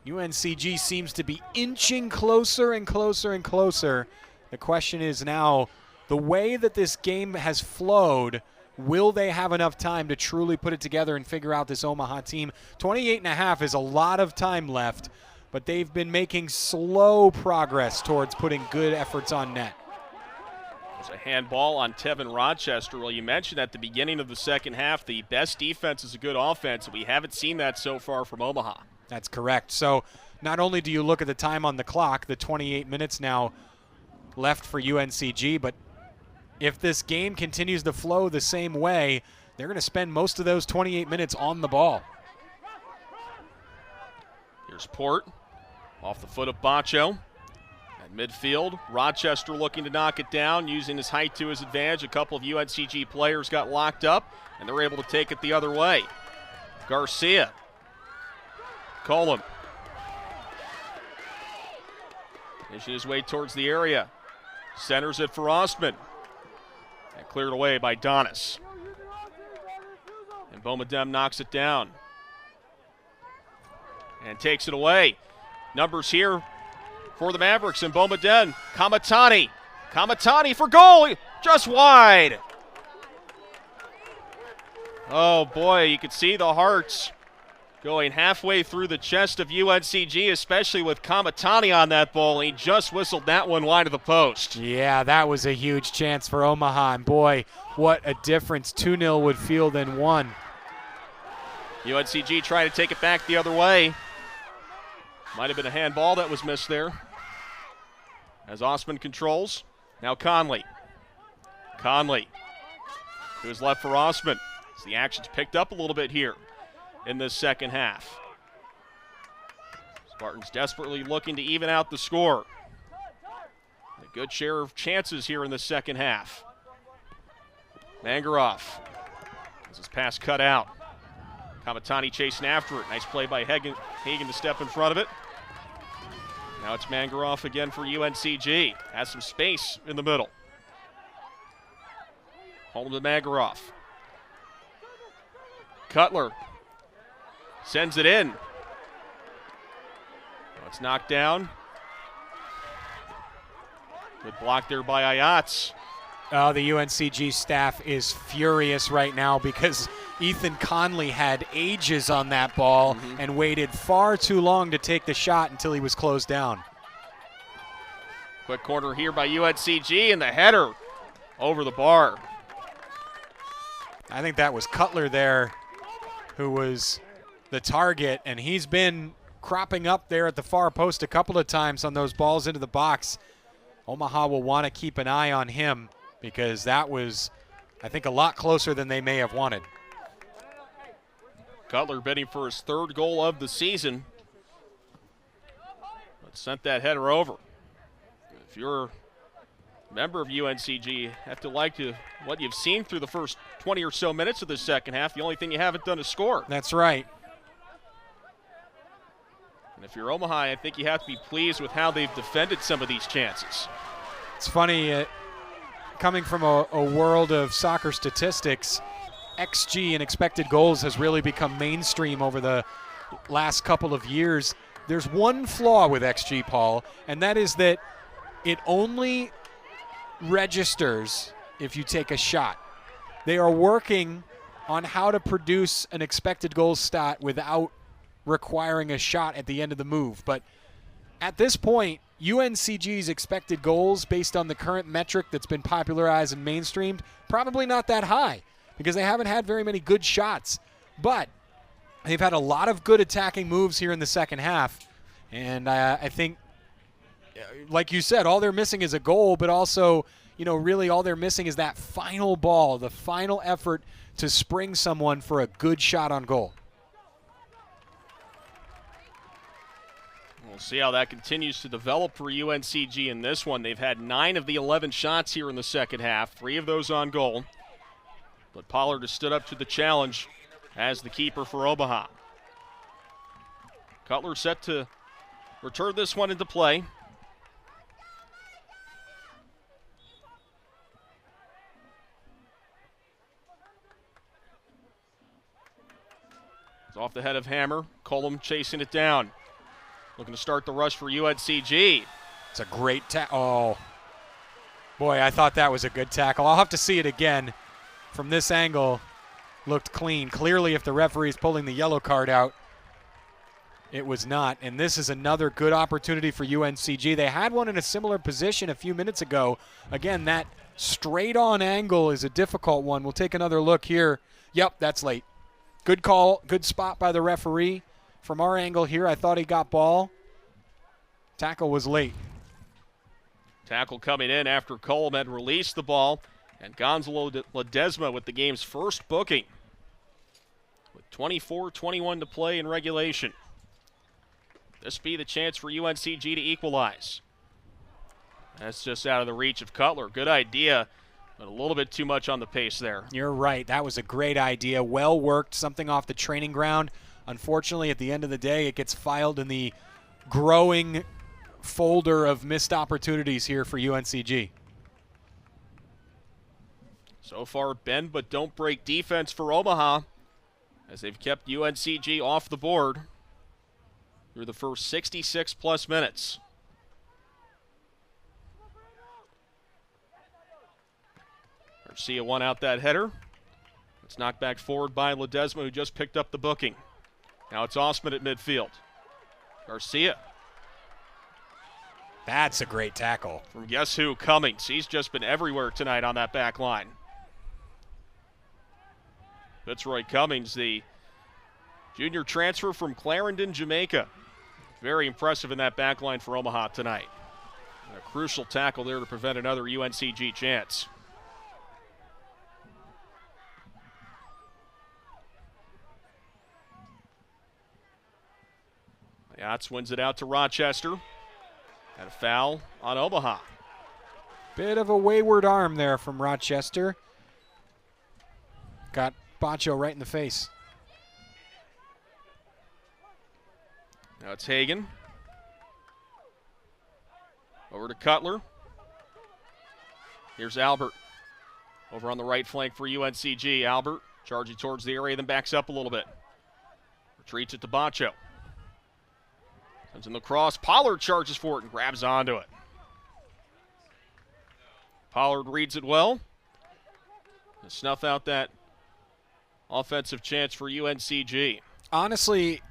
Speaker 2: UNCG seems to be inching closer and closer and closer. The question is now, the way that this game has flowed, will they have enough time to truly put it together and figure out this Omaha team? 28.5 is a lot of time left, but they've been making slow progress towards putting good efforts on net.
Speaker 1: There's a handball on Tevin Rochester. Well, you mentioned at the beginning of the second half, the best defense is a good offense. We haven't seen that so far from Omaha.
Speaker 2: That's correct. So not only do you look at the time on the clock, the 28 minutes now left for UNCG, but if this game continues to flow the same way, they're going to spend most of those 28 minutes on the ball.
Speaker 1: Here's Port off the foot of Bacho. At midfield, Rochester looking to knock it down, using his height to his advantage. A couple of UNCG players got locked up, and they're able to take it the other way. Garcia. Colum. Finishing his way towards the area. Centers it for Ostman. And cleared away by Donis. And Bomadem knocks it down. And takes it away. Numbers here for the Mavericks and Bomadem. Kamatani. Kamatani for goal. Just wide. Oh boy, you can see the hearts going halfway through the chest of UNCG, especially with Kamatani on that ball. He just whistled that one wide of the post.
Speaker 2: Yeah, that was a huge chance for Omaha, and boy, what a difference 2-0 would feel than 1.
Speaker 1: UNCG trying to take it back the other way. Might have been a handball that was missed there. As Ostman controls, now Conley. Conley, to his left for Ostman. As the action's picked up a little bit here in this second half. Spartans desperately looking to even out the score. A good share of chances here in the second half. Mangaroff. As his pass cut out. Kamatani chasing after it. Nice play by Hagen to step in front of it. Now it's Mangaroff again for UNCG. Has some space in the middle. Home to Mangaroff. Cutler sends it in. It's knocked down. Good block there by Ayats.
Speaker 2: Oh, the UNCG staff is furious right now because Ethan Conley had ages on that ball and waited far too long to take the shot until he was closed down.
Speaker 1: Quick corner here by UNCG, and the header over the bar.
Speaker 2: I think that was Cutler there who was the target, and he's been cropping up there at the far post a couple of times on those balls into the box. Omaha will want to keep an eye on him because that was, I think, a lot closer than they may have wanted.
Speaker 1: Cutler bidding for his third goal of the season. But sent that header over. If you're a member of UNCG, you have to like what you've seen through the first 20 or so minutes of the second half. The only thing you haven't done is score.
Speaker 2: That's right.
Speaker 1: And if you're Omaha, I think you have to be pleased with how they've defended some of these chances.
Speaker 2: It's funny, coming from a world of soccer statistics, XG and expected goals has really become mainstream over the last couple of years. There's one flaw with XG, Paul, and that is that it only registers if you take a shot. They are working on how to produce an expected goals stat without requiring a shot at the end of the move. But at this point, UNCG's expected goals, based on the current metric that's been popularized and mainstreamed, probably not that high because they haven't had very many good shots. But they've had a lot of good attacking moves here in the second half. And I think, like you said, all they're missing is a goal, but also, really all they're missing is that final ball, the final effort to spring someone for a good shot on goal.
Speaker 1: We'll see how that continues to develop for UNCG in this one. They've had 9 of the 11 shots here in the second half, 3 of those on goal. But Pollard has stood up to the challenge as the keeper for Omaha. Cutler set to return this one into play. It's off the head of Hammer. Cullum chasing it down. Looking to start the rush for UNCG.
Speaker 2: It's a great tackle. Oh, boy, I thought that was a good tackle. I'll have to see it again. From this angle, looked clean. Clearly, if the referee is pulling the yellow card out, it was not. And this is another good opportunity for UNCG. They had one in a similar position a few minutes ago. Again, that straight-on angle is a difficult one. We'll take another look here. Yep, that's late. Good call, good spot by the referee. From our angle here, I thought he got ball. Tackle was late.
Speaker 1: Tackle coming in after Cullum had released the ball. And Gonzalo Ledesma with the game's first booking. With 24-21 to play in regulation. This be the chance for UNCG to equalize. That's just out of the reach of Cutler. Good idea, but a little bit too much on the pace there.
Speaker 2: You're right. That was a great idea. Well worked, something off the training ground. Unfortunately, at the end of the day, it gets filed in the growing folder of missed opportunities here for UNCG.
Speaker 1: So far, bend but don't break defense for Omaha as they've kept UNCG off the board through the first 66-plus minutes. Garcia won out that header. It's knocked back forward by Ledesma, who just picked up the booking. Now it's Osman at midfield. Garcia.
Speaker 2: That's a great tackle.
Speaker 1: From guess who? Cummings. He's just been everywhere tonight on that back line. Fitzroy Cummings, the junior transfer from Clarendon, Jamaica. Very impressive in that back line for Omaha tonight. And a crucial tackle there to prevent another UNCG chance. Yachts wins it out to Rochester. And a foul on Omaha.
Speaker 2: Bit of a wayward arm there from Rochester. Got Bacho right in the face.
Speaker 1: Now it's Hagan. Over to Cutler. Here's Albert. Over on the right flank for UNCG. Albert charging towards the area, then backs up a little bit. Retreats it to Bacho. Comes in the cross. Pollard charges for it and grabs onto it. Pollard reads it well. To snuff out that offensive chance for UNCG.
Speaker 2: Honestly,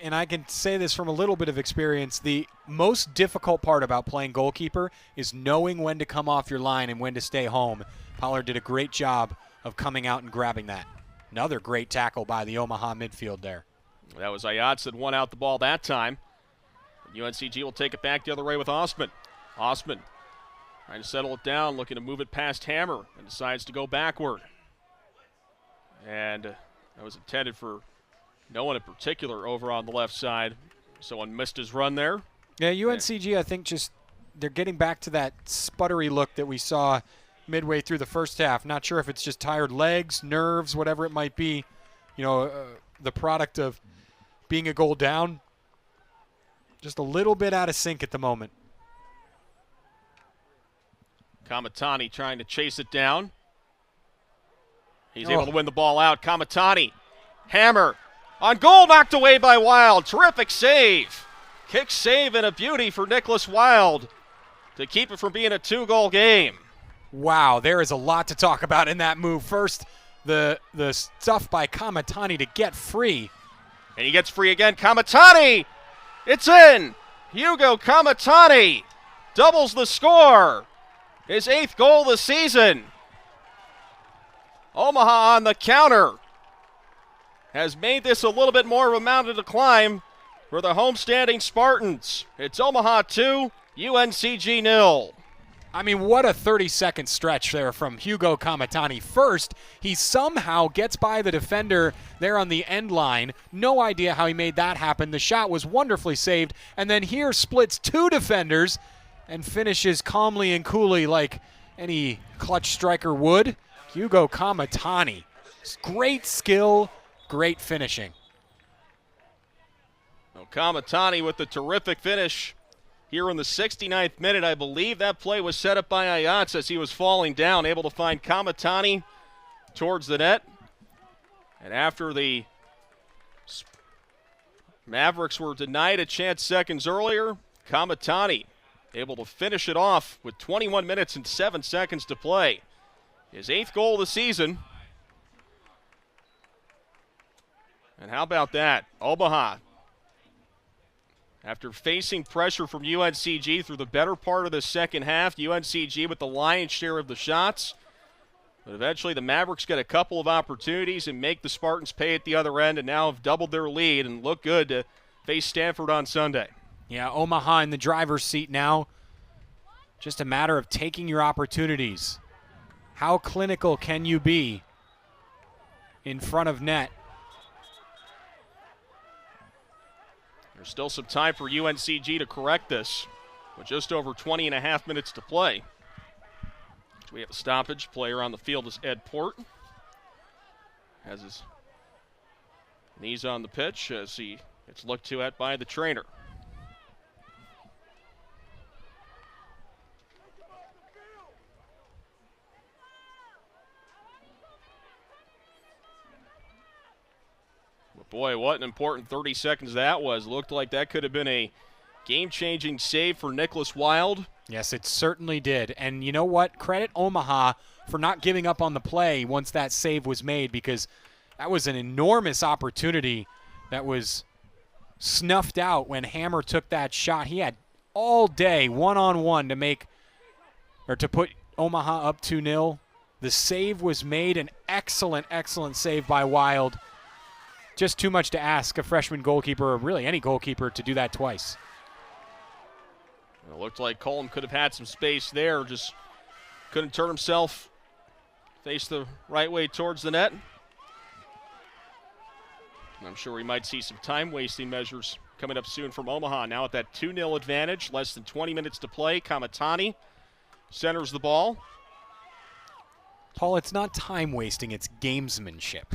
Speaker 2: and I can say this from a little bit of experience, the most difficult part about playing goalkeeper is knowing when to come off your line and when to stay home. Pollard did a great job of coming out and grabbing that. Another great tackle by the Omaha midfield there.
Speaker 1: That was Ayats that won out the ball that time. UNCG will take it back the other way with Ostman. Ostman trying to settle it down, looking to move it past Hammer, and decides to go backward. And that was intended for no one in particular over on the left side. Someone missed his run there.
Speaker 2: Yeah, UNCG, I think just they're getting back to that sputtery look that we saw midway through the first half. Not sure if it's just tired legs, nerves, whatever it might be. You know, the product of being a goal down. Just a little bit out of sync at the moment.
Speaker 1: Kamatani trying to chase it down. He's able to win the ball out. Kamatani. Hammer. On goal, knocked away by Wilde. Terrific save. Kick save and a beauty for Nicholas Wilde to keep it from being a 2-goal game.
Speaker 2: Wow, there is a lot to talk about in that move. First, the stuff by Kamatani to get free.
Speaker 1: And he gets free again. Kamatani! It's in! Hugo Kamatani doubles the score. His 8th goal of the season. Omaha on the counter has made this a little bit more of a mountain to climb for the homestanding Spartans. It's Omaha 2, UNCG 0.
Speaker 2: I mean, what a 30-second stretch there from Hugo Kamatani. First, he somehow gets by the defender there on the end line. No idea how he made that happen. The shot was wonderfully saved. And then here splits 2 defenders and finishes calmly and coolly like any clutch striker would. Hugo Kamatani. Great skill, great finishing.
Speaker 1: Well, Kamatani with the terrific finish. Here in the 69th minute, I believe that play was set up by Ayats as he was falling down, able to find Kamatani towards the net. And after the Mavericks were denied a chance seconds earlier, Kamatani able to finish it off with 21 minutes and 7 seconds to play. His 8th goal of the season. And how about that? Omaha, after facing pressure from UNCG through the better part of the second half, UNCG with the lion's share of the shots. But eventually the Mavericks get a couple of opportunities and make the Spartans pay at the other end, and now have doubled their lead and look good to face Stanford on Sunday.
Speaker 2: Yeah, Omaha in the driver's seat now. Just a matter of taking your opportunities. How clinical can you be in front of net?
Speaker 1: There's still some time for UNCG to correct this with just over 20 and a half minutes to play. So we have a stoppage. Player on the field is Ed Port. Has his knees on the pitch as he gets looked to at by the trainer. Boy, what an important 30 seconds that was. Looked like that could have been a game-changing save for Nicholas Wilde.
Speaker 2: Yes, it certainly did. And you know what? Credit Omaha for not giving up on the play once that save was made, because that was an enormous opportunity that was snuffed out when Hammer took that shot. He had all day one-on-one to make or to put Omaha up 2-0. The save was made, an excellent, excellent save by Wilde. Just too much to ask a freshman goalkeeper, or really any goalkeeper, to do that twice.
Speaker 1: It looked like Colm could have had some space there, just couldn't turn himself, face the right way towards the net. I'm sure we might see some time-wasting measures coming up soon from Omaha. Now at that 2-0 advantage, less than 20 minutes to play. Kamatani centers the ball.
Speaker 2: Paul, it's not time-wasting, it's gamesmanship.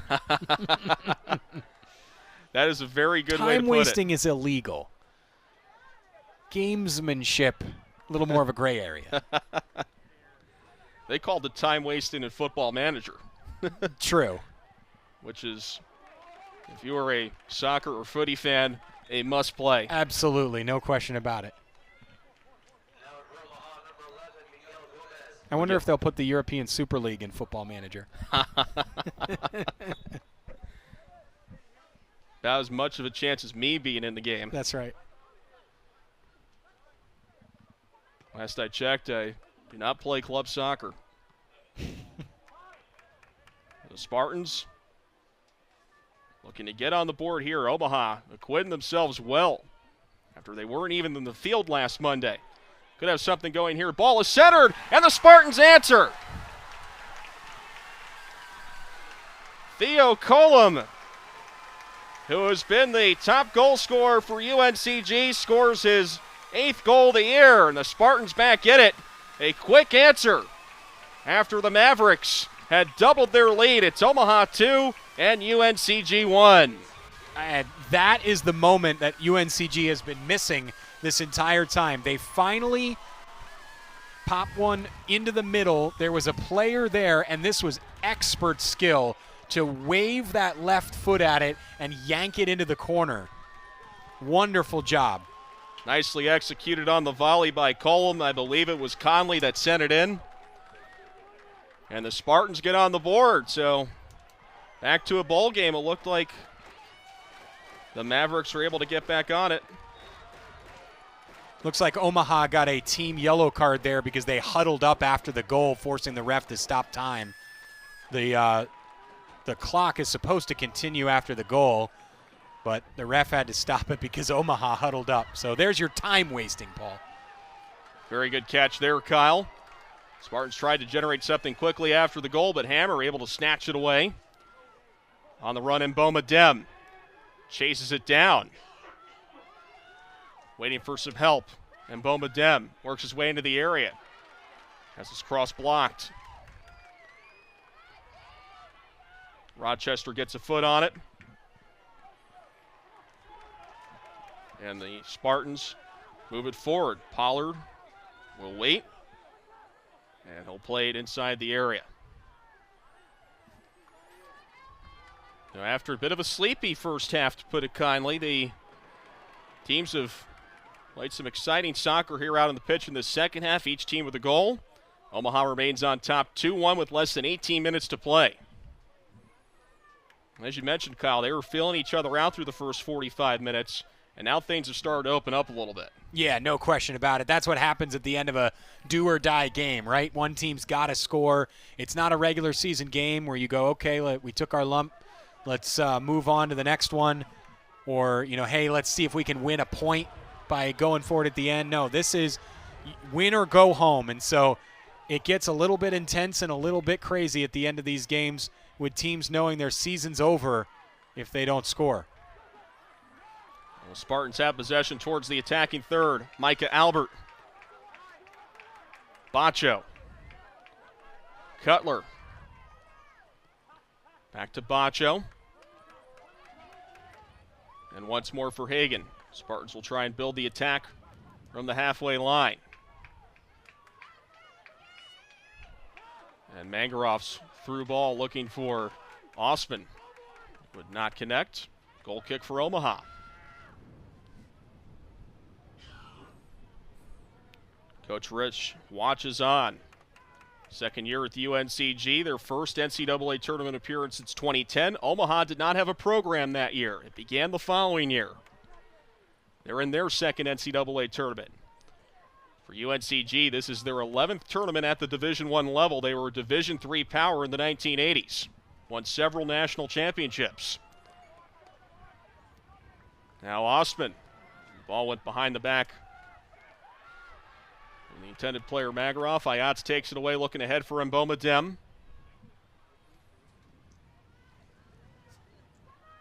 Speaker 1: That is a very good way to put it.
Speaker 2: Time-wasting is illegal. Gamesmanship, a little more of a gray area.
Speaker 1: They called it time-wasting in Football Manager.
Speaker 2: True.
Speaker 1: Which is, if you are a soccer or footy fan, a must-play.
Speaker 2: Absolutely, no question about it. I wonder if they'll put the European Super League in Football Manager.
Speaker 1: about as much of a chance as me being in the game.
Speaker 2: That's right.
Speaker 1: Last I checked, I do not play club soccer. The Spartans looking to get on the board here. Omaha acquitting themselves well after they weren't even in the field last Monday. Could have something going here. Ball is centered, and the Spartans answer. Theo Colum, who has been the top goal scorer for UNCG, scores his 8th goal of the year, and the Spartans back in it. A quick answer after the Mavericks had doubled their lead. It's Omaha 2 and UNCG 1.
Speaker 2: And that is the moment that UNCG has been missing this entire time. They finally popped one into the middle. There was a player there, and this was expert skill to wave that left foot at it and yank it into the corner. Wonderful job.
Speaker 1: Nicely executed on the volley by Colum. I believe it was Conley that sent it in. And the Spartans get on the board. So back to a ball game. It looked like the Mavericks were able to get back on it.
Speaker 2: Looks like Omaha got a team yellow card there because they huddled up after the goal, forcing the ref to stop time. The clock is supposed to continue after the goal, but the ref had to stop it because Omaha huddled up. So there's your time wasting, Paul.
Speaker 1: Very good catch there, Kyle. Spartans tried to generate something quickly after the goal, but Hammer able to snatch it away. On the run, Mboma Dem chases it down. Waiting for some help. Mboma Dem works his way into the area. Has his cross blocked. Rochester gets a foot on it. And the Spartans move it forward. Pollard will wait. And he'll play it inside the area. Now, after a bit of a sleepy first half, to put it kindly, the teams have played some exciting soccer here out on the pitch in the second half, each team with a goal. Omaha remains on top 2-1 with less than 18 minutes to play. As you mentioned, Kyle, they were feeling each other out through the first 45 minutes, and now things have started to open up a little bit.
Speaker 2: Yeah, no question about it. That's what happens at the end of a do-or-die game, right? One team's got to score. It's not a regular season game where you go, okay, we took our lump, let's move on to the next one. Or, hey, let's see if we can win a point by going forward at the end. No, this is win or go home. And so it gets a little bit intense and a little bit crazy at the end of these games with teams knowing their season's over if they don't score.
Speaker 1: Well, Spartans have possession towards the attacking third. Micah Albert. Bacho. Cutler. Back to Bacho. And once more for Hagan. Spartans will try and build the attack from the halfway line. And Mangaroff's through ball looking for Osman. Would not connect. Goal kick for Omaha. Coach Rich watches on. Second year at the UNCG, their first NCAA tournament appearance since 2010. Omaha did not have a program that year. It began the following year. They're in their second NCAA tournament. For UNCG, this is their 11th tournament at the Division I level. They were a Division III power in the 1980s. Won several national championships. Now Osman. Ball went behind the back. And the intended player Magaroff. Ayats takes it away, looking ahead for Mboma Dem.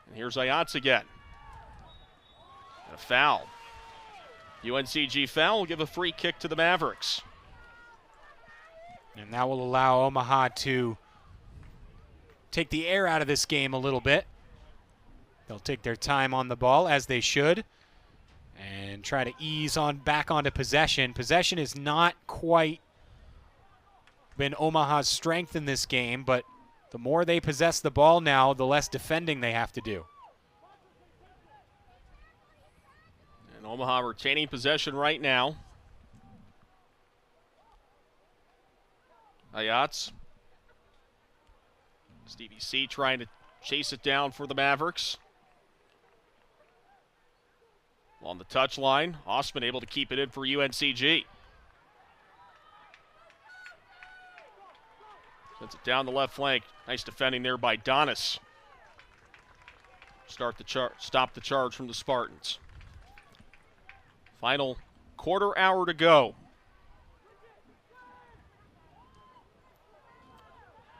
Speaker 1: And here's Ayats again. And a foul. UNCG foul will give a free kick to the Mavericks.
Speaker 2: And that will allow Omaha to take the air out of this game a little bit. They'll take their time on the ball, as they should, and try to ease on back onto possession. Possession is not quite been Omaha's strength in this game, but the more they possess the ball now, the less defending they have to do.
Speaker 1: And Omaha retaining possession right now. Ayats. Stevie C trying to chase it down for the Mavericks. On the touchline, Ostman able to keep it in for UNCG. Sends it down the left flank. Nice defending there by Donis. Stop the charge from the Spartans. Final quarter hour to go.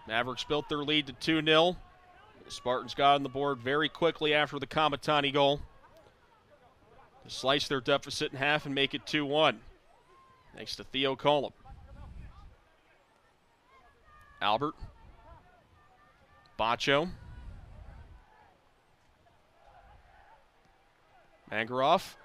Speaker 1: Mavericks built their lead to 2-0. The Spartans got on the board very quickly after the Kamatani goal to slice their deficit in half and make it 2-1. Thanks to Theo Colum. Albert. Bacho. Mangaroff.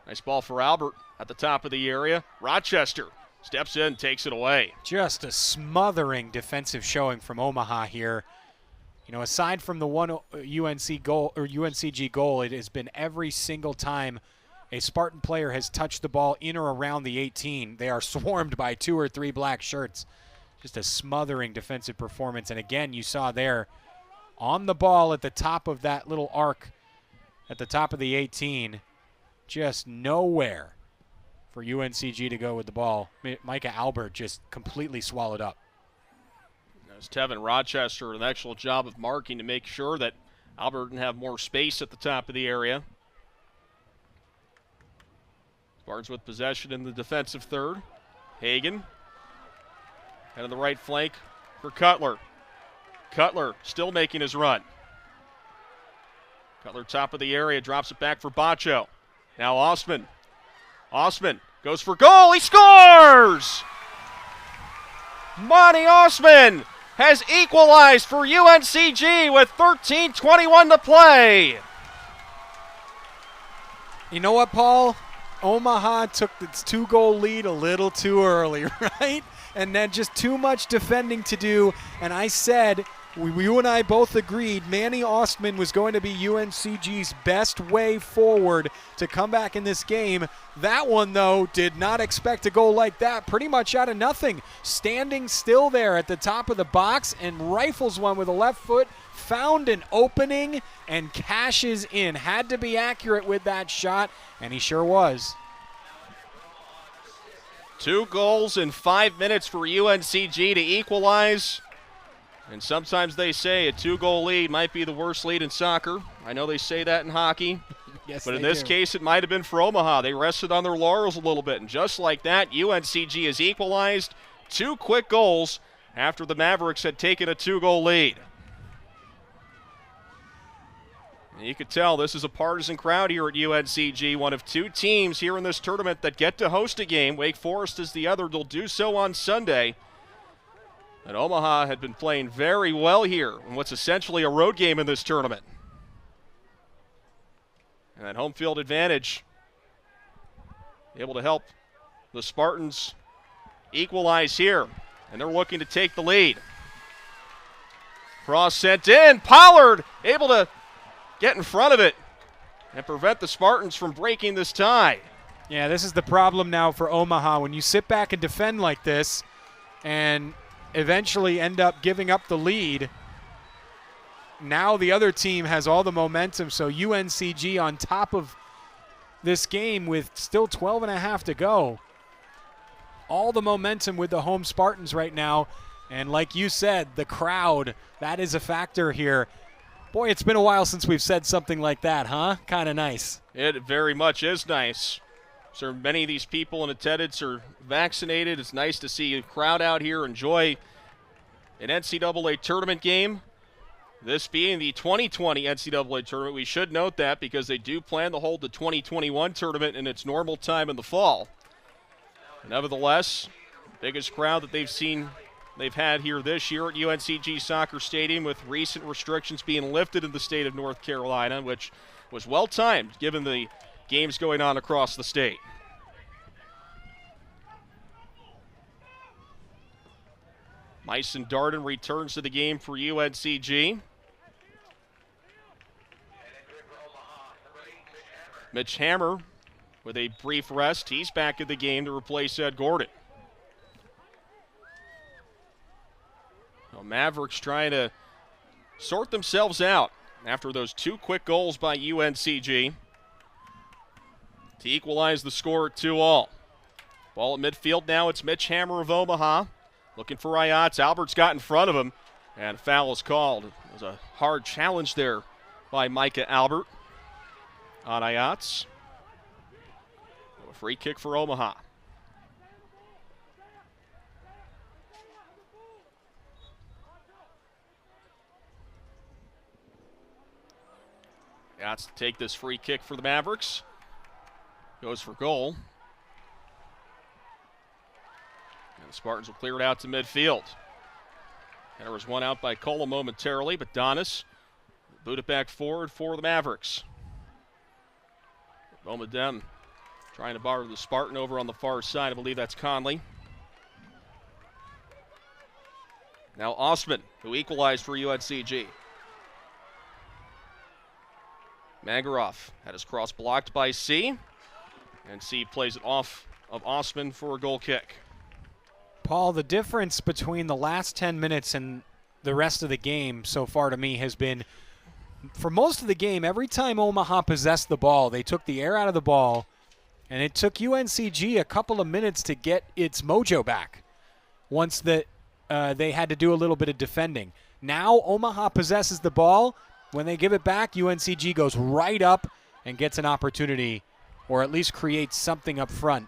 Speaker 1: Nice ball for Albert at the top of the area. Rochester steps in, takes it away.
Speaker 2: Just a smothering defensive showing from Omaha here. You know, aside from the one UNCG goal, it has been every single time a Spartan player has touched the ball in or around the 18, they are swarmed by 2 or 3 black shirts. Just a smothering defensive performance. And again, you saw there on the ball at the top of that little arc at the top of the 18, just nowhere for UNCG to go with the ball. Micah Albert just completely swallowed up.
Speaker 1: As Tevin Rochester an excellent job of marking to make sure that Albert didn't have more space at the top of the area. Spartans with possession in the defensive third. Hagan. And on the right flank for Cutler. Cutler still making his run. Cutler top of the area, drops it back for Bacho. Now Ostman. Ostman goes for goal, he scores! Monty Ostman has equalized for UNCG with 13:21 to play.
Speaker 2: You know what, Paul? Omaha took its 2-goal lead a little too early, right? And then just too much defending to do. And I said, you and I both agreed, Manny Ostman was going to be UNCG's best way forward to come back in this game. That one, though, did not expect a goal like that. Pretty much out of nothing. Standing still there at the top of the box and rifles one with a left foot. Found an opening and cashes in. Had to be accurate with that shot, and he sure was.
Speaker 1: 2 goals in 5 minutes for UNCG to equalize. And sometimes they say a 2-goal lead might be the worst lead in soccer. I know they say that in hockey.
Speaker 2: Yes,
Speaker 1: but in this case, it might have been for Omaha. They rested on their laurels a little bit. And just like that, UNCG has equalized. 2 quick goals after the Mavericks had taken a 2-goal lead. And you could tell this is a partisan crowd here at UNCG. One of 2 teams here in this tournament that get to host a game. Wake Forest is the other. They'll do so on Sunday. And Omaha had been playing very well here in what's essentially a road game in this tournament. And that home field advantage able to help the Spartans equalize here. And they're looking to take the lead. Cross sent in. Pollard able to get in front of it and prevent the Spartans from breaking this tie.
Speaker 2: Yeah, this is the problem now for Omaha. When you sit back and defend like this and eventually end up giving up the lead, now the other team has all the momentum. So UNCG on top of this game with still 12 and a half to go. All the momentum with the home Spartans right now. And like you said, the crowd, that is a factor here. Boy, it's been a while since we've said something like that, huh? Kind of nice.
Speaker 1: It very much is nice. So many of these people in attendance are vaccinated. It's nice to see a crowd out here enjoy an NCAA tournament game. This being the 2020 NCAA tournament, we should note that because they do plan to hold the 2021 tournament in its normal time in the fall. Nevertheless, biggest crowd that they've had here this year at UNCG Soccer Stadium, with recent restrictions being lifted in the state of North Carolina, which was well timed given the games going on across the state. Myson Darden returns to the game for UNCG. Mitch Hammer with a brief rest. He's back in the game to replace Ed Gordon. Well, Mavericks trying to sort themselves out after those 2 quick goals by UNCG. to equalize the score at 2-all. Ball at midfield now. It's Mitch Hammer of Omaha looking for Ayats. Albert's got in front of him, and a foul is called. It was a hard challenge there by Micah Albert on Ayats. A free kick for Omaha. Ayats to take this free kick for the Mavericks. Goes for goal. And the Spartans will clear it out to midfield. There was one out by Cola momentarily, but Donis boot it back forward for the Mavericks. Bomadem trying to bar the Spartan over on the far side. I believe that's Conley. Now Ostman, who equalized for UNCG. Magaroff had his cross blocked by C. And C plays it off of Ostman for a goal kick.
Speaker 2: Paul, the difference between the last 10 minutes and the rest of the game so far to me has been, for most of the game, every time Omaha possessed the ball, they took the air out of the ball, and it took UNCG a couple of minutes to get its mojo back once that they had to do a little bit of defending. Now Omaha possesses the ball. When they give it back, UNCG goes right up and gets an opportunity, or at least creates something up front.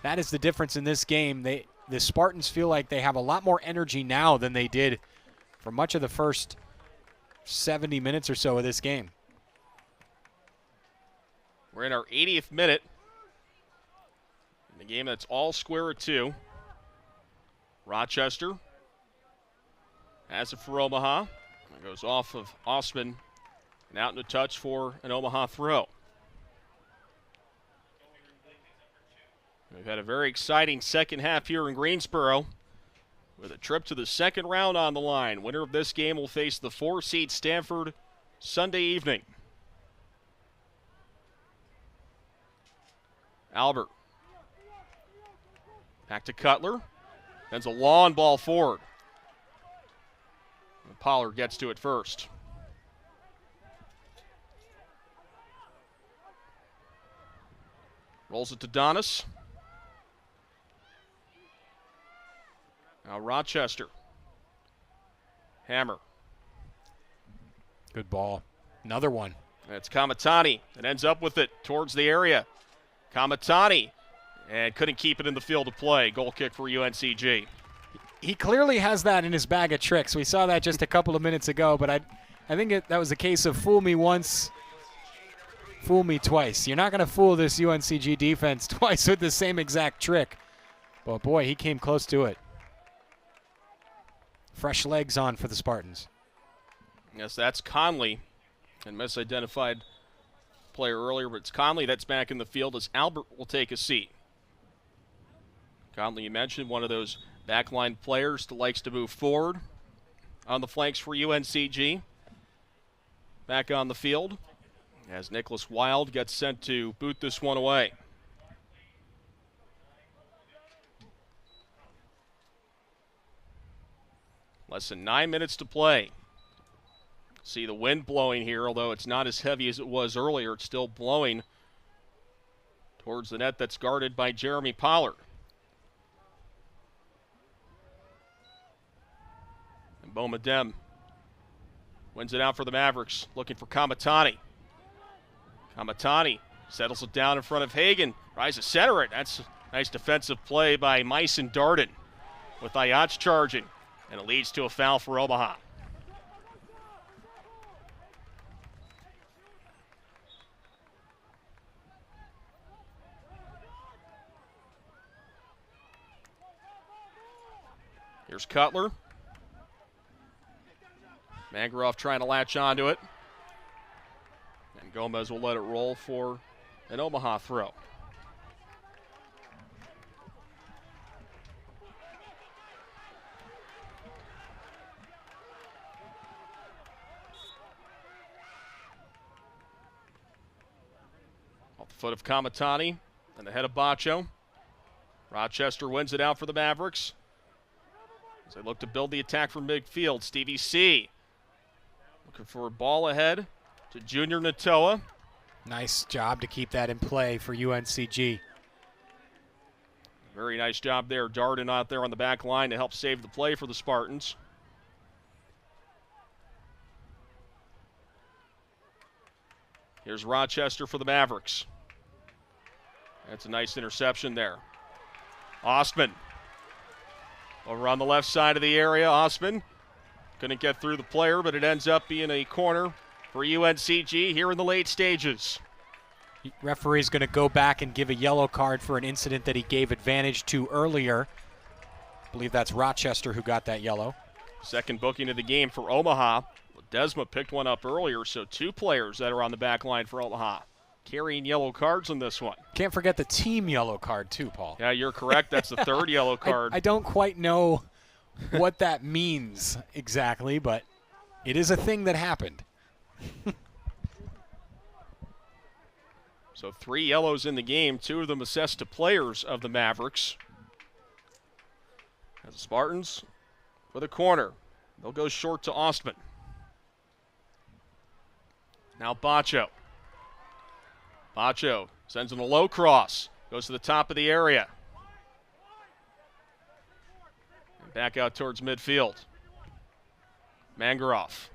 Speaker 2: That is the difference in this game. The Spartans feel like they have a lot more energy now than they did for much of the first 70 minutes or so of this game.
Speaker 1: We're in our 80th minute. In the game that's all square at 2. Rochester has it for Omaha. It goes off of Ostman and out in a touch for an Omaha throw. We've had a very exciting second half here in Greensboro with a trip to the second round on the line. Winner of this game will face the 4-seed Stanford Sunday evening. Albert. Back to Cutler. Sends a long ball forward. And Pollard gets to it first. Rolls it to Donis. Now Rochester. Hammer.
Speaker 2: Good ball. Another one.
Speaker 1: That's Kamatani that ends up with it towards the area. Kamatani, and couldn't keep it in the field of play. Goal kick for UNCG.
Speaker 2: He clearly has that in his bag of tricks. We saw that just a couple of minutes ago, but I think that was a case of fool me once, fool me twice. You're not going to fool this UNCG defense twice with the same exact trick. But boy, he came close to it. Fresh legs on for the Spartans.
Speaker 1: Yes, that's Conley. And misidentified player earlier, but it's Conley that's back in the field as Albert will take a seat. Conley, you mentioned, one of those backline players that likes to move forward on the flanks for UNCG. Back on the field as Nicholas Wilde gets sent to boot this one away. Less than 9 minutes to play. See the wind blowing here, although it's not as heavy as it was earlier. It's still blowing towards the net that's guarded by Jeremy Pollard. And Bomadem wins it out for the Mavericks, looking for Kamatani. Kamatani settles it down in front of Hagan. Tries to center it. That's a nice defensive play by Myson Darden with Ayats charging. And it leads to a foul for Omaha. Here's Cutler. Magaroff trying to latch onto it. And Gomez will let it roll for an Omaha throw. Off the foot of Kamatani and the head of Bacho. Rochester wins it out for the Mavericks as they look to build the attack from midfield. Stevie C looking for a ball ahead to Junior Natoa.
Speaker 2: Nice job to keep that in play for UNCG.
Speaker 1: Very nice job there. Darden out there on the back line to help save the play for the Spartans. Here's Rochester for the Mavericks. That's a nice interception there. Ostman over on the left side of the area. Ostman couldn't get through the player, but it ends up being a corner for UNCG here in the late stages.
Speaker 2: Referee's going to go back and give a yellow card for an incident that he gave advantage to earlier. I believe that's Rochester who got that yellow.
Speaker 1: Second booking of the game for Omaha. Desma picked one up earlier, so 2 players that are on the back line for Omaha carrying yellow cards in this one.
Speaker 2: Can't forget the team yellow card too, Paul.
Speaker 1: Yeah, you're correct. That's the 3rd yellow card.
Speaker 2: I don't quite know what that means exactly, but it is a thing that happened.
Speaker 1: So 3 yellows in the game, 2 of them assessed to players of the Mavericks. As the Spartans with a corner. They'll go short to Ostman. Now Bacho. Bacho sends in a low cross. Goes to the top of the area. And back out towards midfield. Mangaroff.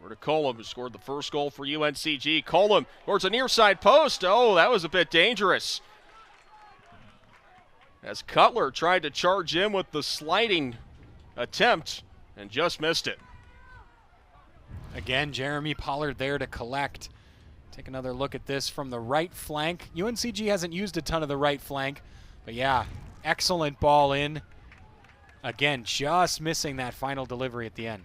Speaker 1: Over to Colum, who scored the first goal for UNCG. Colum towards a near side post. Oh, that was a bit dangerous. As Cutler tried to charge in with the sliding attempt and just missed it.
Speaker 2: Again, Jeremy Pollard there to collect. Take another look at this from the right flank. UNCG hasn't used a ton of the right flank, but yeah, excellent ball in. Again, just missing that final delivery at the end.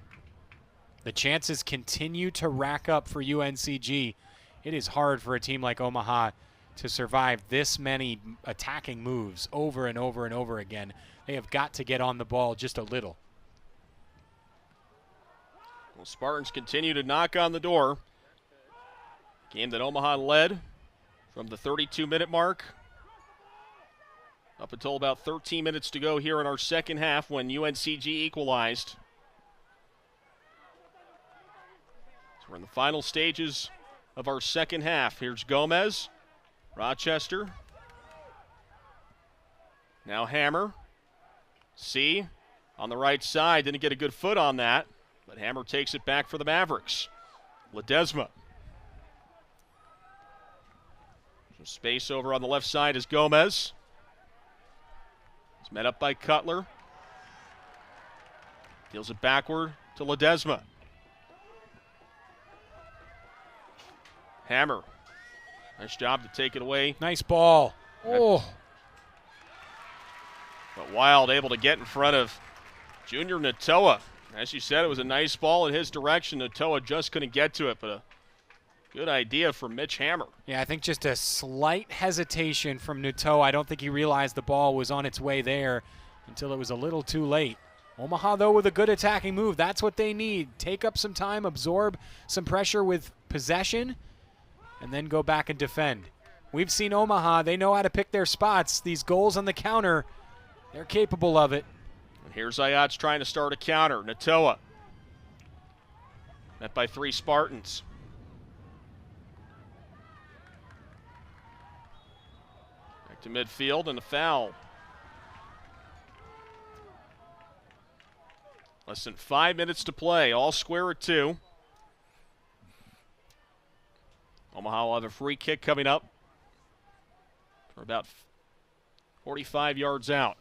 Speaker 2: The chances continue to rack up for UNCG. It is hard for a team like Omaha to survive this many attacking moves over and over and over again. They have got to get on the ball just a little.
Speaker 1: Well, Spartans continue to knock on the door. Game that Omaha led from the 32-minute mark up until about 13 minutes to go here in our second half when UNCG equalized. So we're in the final stages of our second half. Here's Gomez, Rochester. Now Hammer. C on the right side. Didn't get a good foot on that, but Hammer takes it back for the Mavericks. Ledesma. Some space over on the left side is Gomez. It's met up by Cutler. Deals it backward to Ledesma. Hammer. Nice job to take it away.
Speaker 2: Nice ball. Oh.
Speaker 1: But Wilde able to get in front of Junior Natoa. As you said, it was a nice ball in his direction. Natoa just couldn't get to it, but a good idea from Mitch Hammer.
Speaker 2: Yeah, I think just a slight hesitation from Natoa. I don't think he realized the ball was on its way there until it was a little too late. Omaha, though, with a good attacking move. That's what they need. Take up some time, absorb some pressure with possession, and then go back and defend. We've seen Omaha. They know how to pick their spots. These goals on the counter, they're capable of it.
Speaker 1: And here's Ayats trying to start a counter. Natoa. Met by 3 Spartans. Back to midfield and a foul. Less than 5 minutes to play. All square at 2. Omaha will have a free kick coming up for about 45 yards out.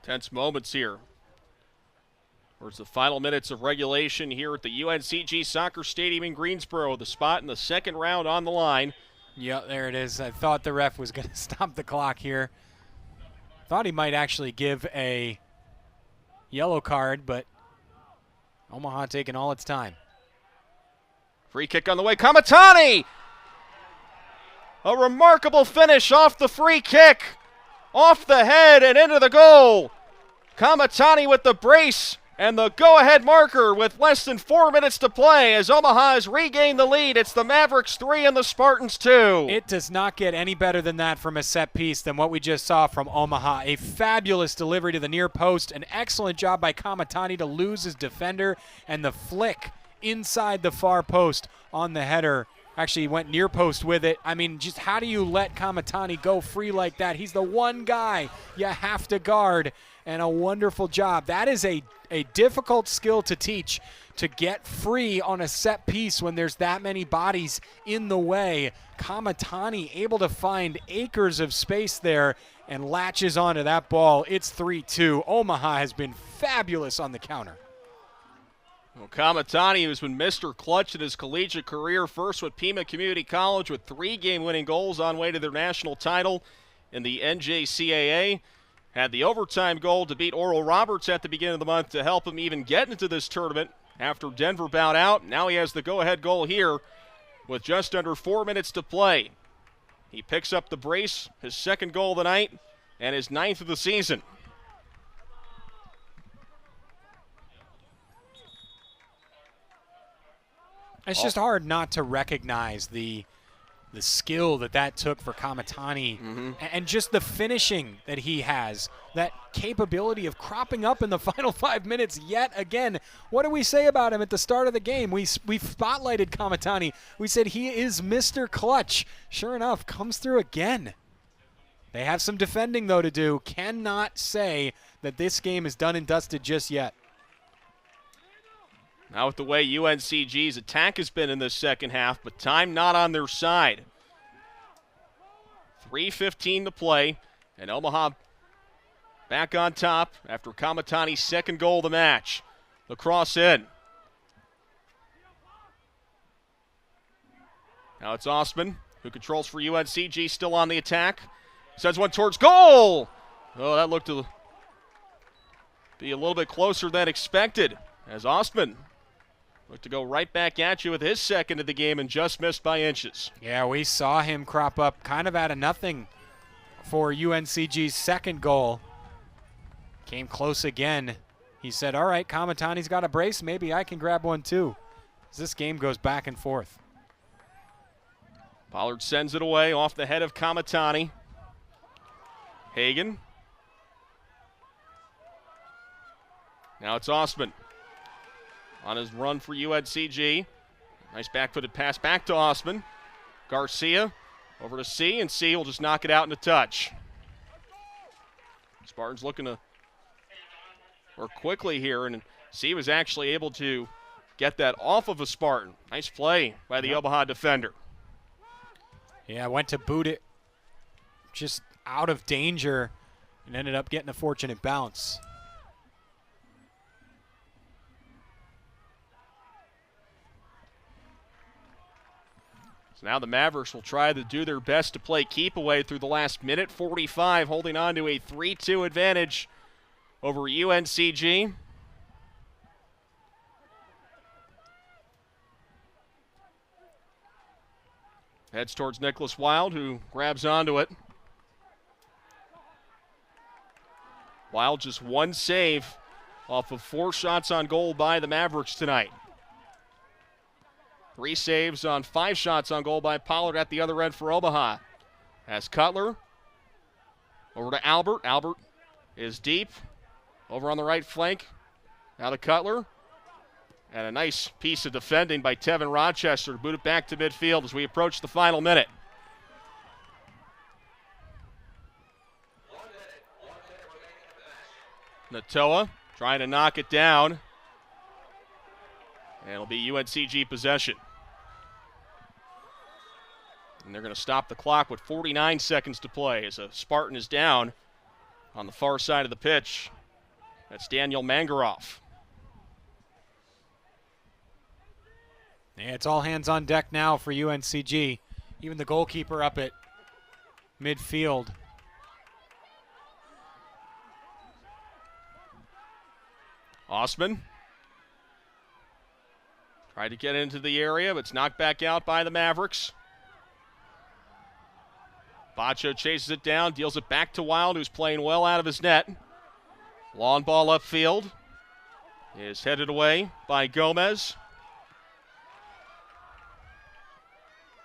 Speaker 1: Tense moments here. Towards the final minutes of regulation here at the UNCG Soccer Stadium in Greensboro. The spot in the second round on the line.
Speaker 2: Yeah, there it is. I thought the ref was going to stop the clock here. Thought he might actually give a yellow card, but Omaha taking all its time.
Speaker 1: Free kick on the way. Kamatani! A remarkable finish off the free kick. Off the head and into the goal. Kamatani with the brace And the go-ahead marker with less than 4 minutes to play as Omaha has regained the lead. It's the Mavericks 3 and the Spartans 2.
Speaker 2: It does not get any better than that from a set piece than what we just saw from Omaha. A fabulous delivery to the near post. An excellent job by Kamatani to lose his defender. And the flick inside the far post on the header. Actually, he went near post with it. I mean, just how do you let Kamatani go free like that? He's the one guy you have to guard. And a wonderful job. That is a difficult skill to teach, to get free on a set piece when there's that many bodies in the way. Kamatani able to find acres of space there and latches onto that ball. It's 3-2. Omaha has been fabulous on the counter.
Speaker 1: Well, Kamatani has been Mr. Clutch in his collegiate career, first with Pima Community College with 3 game-winning goals on way to their national title in the NCAA. Had the overtime goal to beat Oral Roberts at the beginning of the month to help him even get into this tournament after Denver bowed out. Now he has the go-ahead goal here with just under 4 minutes to play. He picks up the brace, his second goal of the night, and his 9th of the season.
Speaker 2: It's just hard not to recognize the skill that took for Kamatani, and just the finishing that he has, that capability of cropping up in the final 5 minutes yet again. What do we say about him at the start of the game? We spotlighted Kamatani. We said he is Mr. Clutch. Sure enough, comes through again. They have some defending, though, to do. Cannot say that this game is done and dusted just yet.
Speaker 1: Now with the way UNCG's attack has been in this second half, but time not on their side. 3:15 to play, and Omaha back on top after Kamatani's second goal of the match. The cross in. Now it's Ostman, who controls for UNCG, still on the attack. Sends one towards goal! Oh, that looked to be a little bit closer than expected, as Ostman looked to go right back at you with his second of the game and just missed by inches.
Speaker 2: Yeah, we saw him crop up kind of out of nothing for UNCG's second goal. Came close again. He said, all right, Kamatani's got a brace. Maybe I can grab one too. As this game goes back and forth.
Speaker 1: Pollard sends it away off the head of Kamatani. Hagan. Now it's Ostman on his run for UNCG. Nice back-footed pass back to Ostman. Garcia over to C, and C will just knock it out into touch. Spartans looking to work quickly here, and C was actually able to get that off of a Spartan. Nice play by the Omaha defender.
Speaker 2: Yeah, went to boot it just out of danger and ended up getting a fortunate bounce.
Speaker 1: So now the Mavericks will try to do their best to play keep away through the last minute 45, holding on to a 3-2 advantage over UNCG. Heads towards Nicholas Wilde, who grabs onto it. Wilde just one save off of 4 shots on goal by the Mavericks tonight. 3 saves on 5 shots on goal by Pollard at the other end for Omaha. As Cutler over to Albert. Albert is deep. Over on the right flank. Now to Cutler. And a nice piece of defending by Tevin Rochester to boot it back to midfield as we approach the final minute. Natoa trying to knock it down. And it'll be UNCG possession. And they're going to stop the clock with 49 seconds to play as a Spartan is down on the far side of the pitch. That's Daniel Mangaroff.
Speaker 2: Yeah, it's all hands on deck now for UNCG. Even the goalkeeper up at midfield.
Speaker 1: Ostman tried to get into the area, but it's knocked back out by the Mavericks. Bacho chases it down, deals it back to Wilde, who's playing well out of his net. Long ball upfield. is headed away by Gomez.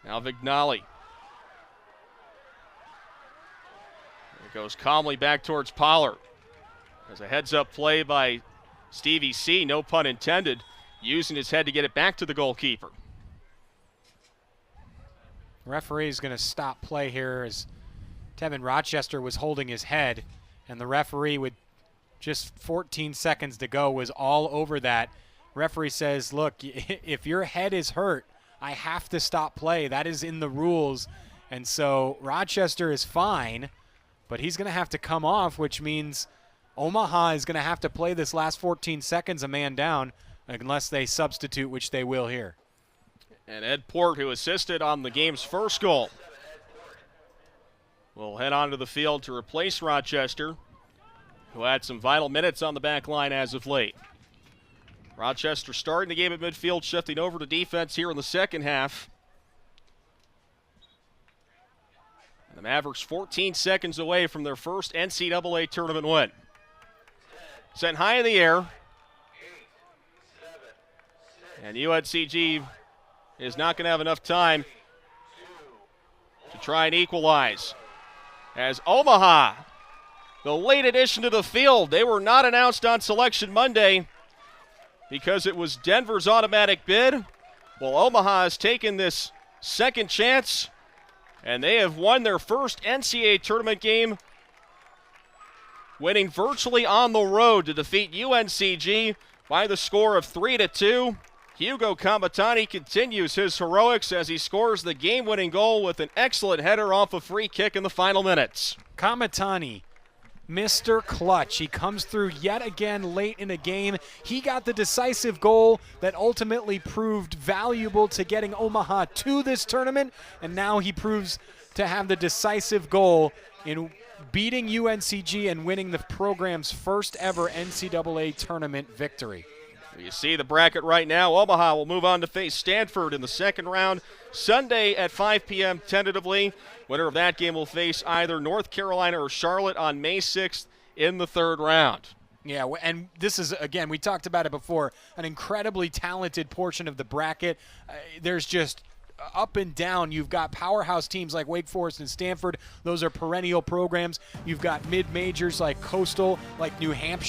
Speaker 1: Now Vignali. It goes calmly back towards Pollard. There's a heads-up play by Stevie C, no pun intended, using his head to get it back to the goalkeeper.
Speaker 2: Referee's going to stop play here as Tevin Rochester was holding his head, and the referee, with just 14 seconds to go, was all over that. Referee says, look, if your head is hurt, I have to stop play. That is in the rules. And so Rochester is fine, but he's going to have to come off, which means Omaha is going to have to play this last 14 seconds a man down unless they substitute, which they will here.
Speaker 1: And Ed Port, who assisted on the game's first goal, will head onto the field to replace Rochester, who had some vital minutes on the back line as of late. Rochester starting the game at midfield, shifting over to defense here in the second half. And the Mavericks 14 seconds away from their first NCAA tournament win. Sent high in the air. And UNCG is not going to have enough time to try and equalize. As Omaha, the late addition to the field, they were not announced on Selection Monday because it was Denver's automatic bid. Well, Omaha has taken this second chance, and they have won their first NCAA tournament game, winning virtually on the road to defeat UNCG by the score of 3-2. Hugo Kamatani continues his heroics as he scores the game-winning goal with an excellent header off a free kick in the final minutes.
Speaker 2: Kamatani, Mr. Clutch. He comes through yet again late in a game. He got the decisive goal that ultimately proved valuable to getting Omaha to this tournament, and now he proves to have the decisive goal in beating UNCG and winning the program's first ever NCAA tournament victory.
Speaker 1: You see the bracket right now. Omaha will move on to face Stanford in the second round Sunday at 5 p.m. tentatively. Winner of that game will face either North Carolina or Charlotte on May 6th in the third round.
Speaker 2: Yeah, and this is, again, we talked about it before, an incredibly talented portion of the bracket. There's just up and down. You've got powerhouse teams like Wake Forest and Stanford. Those are perennial programs. You've got mid-majors like Coastal, like New Hampshire.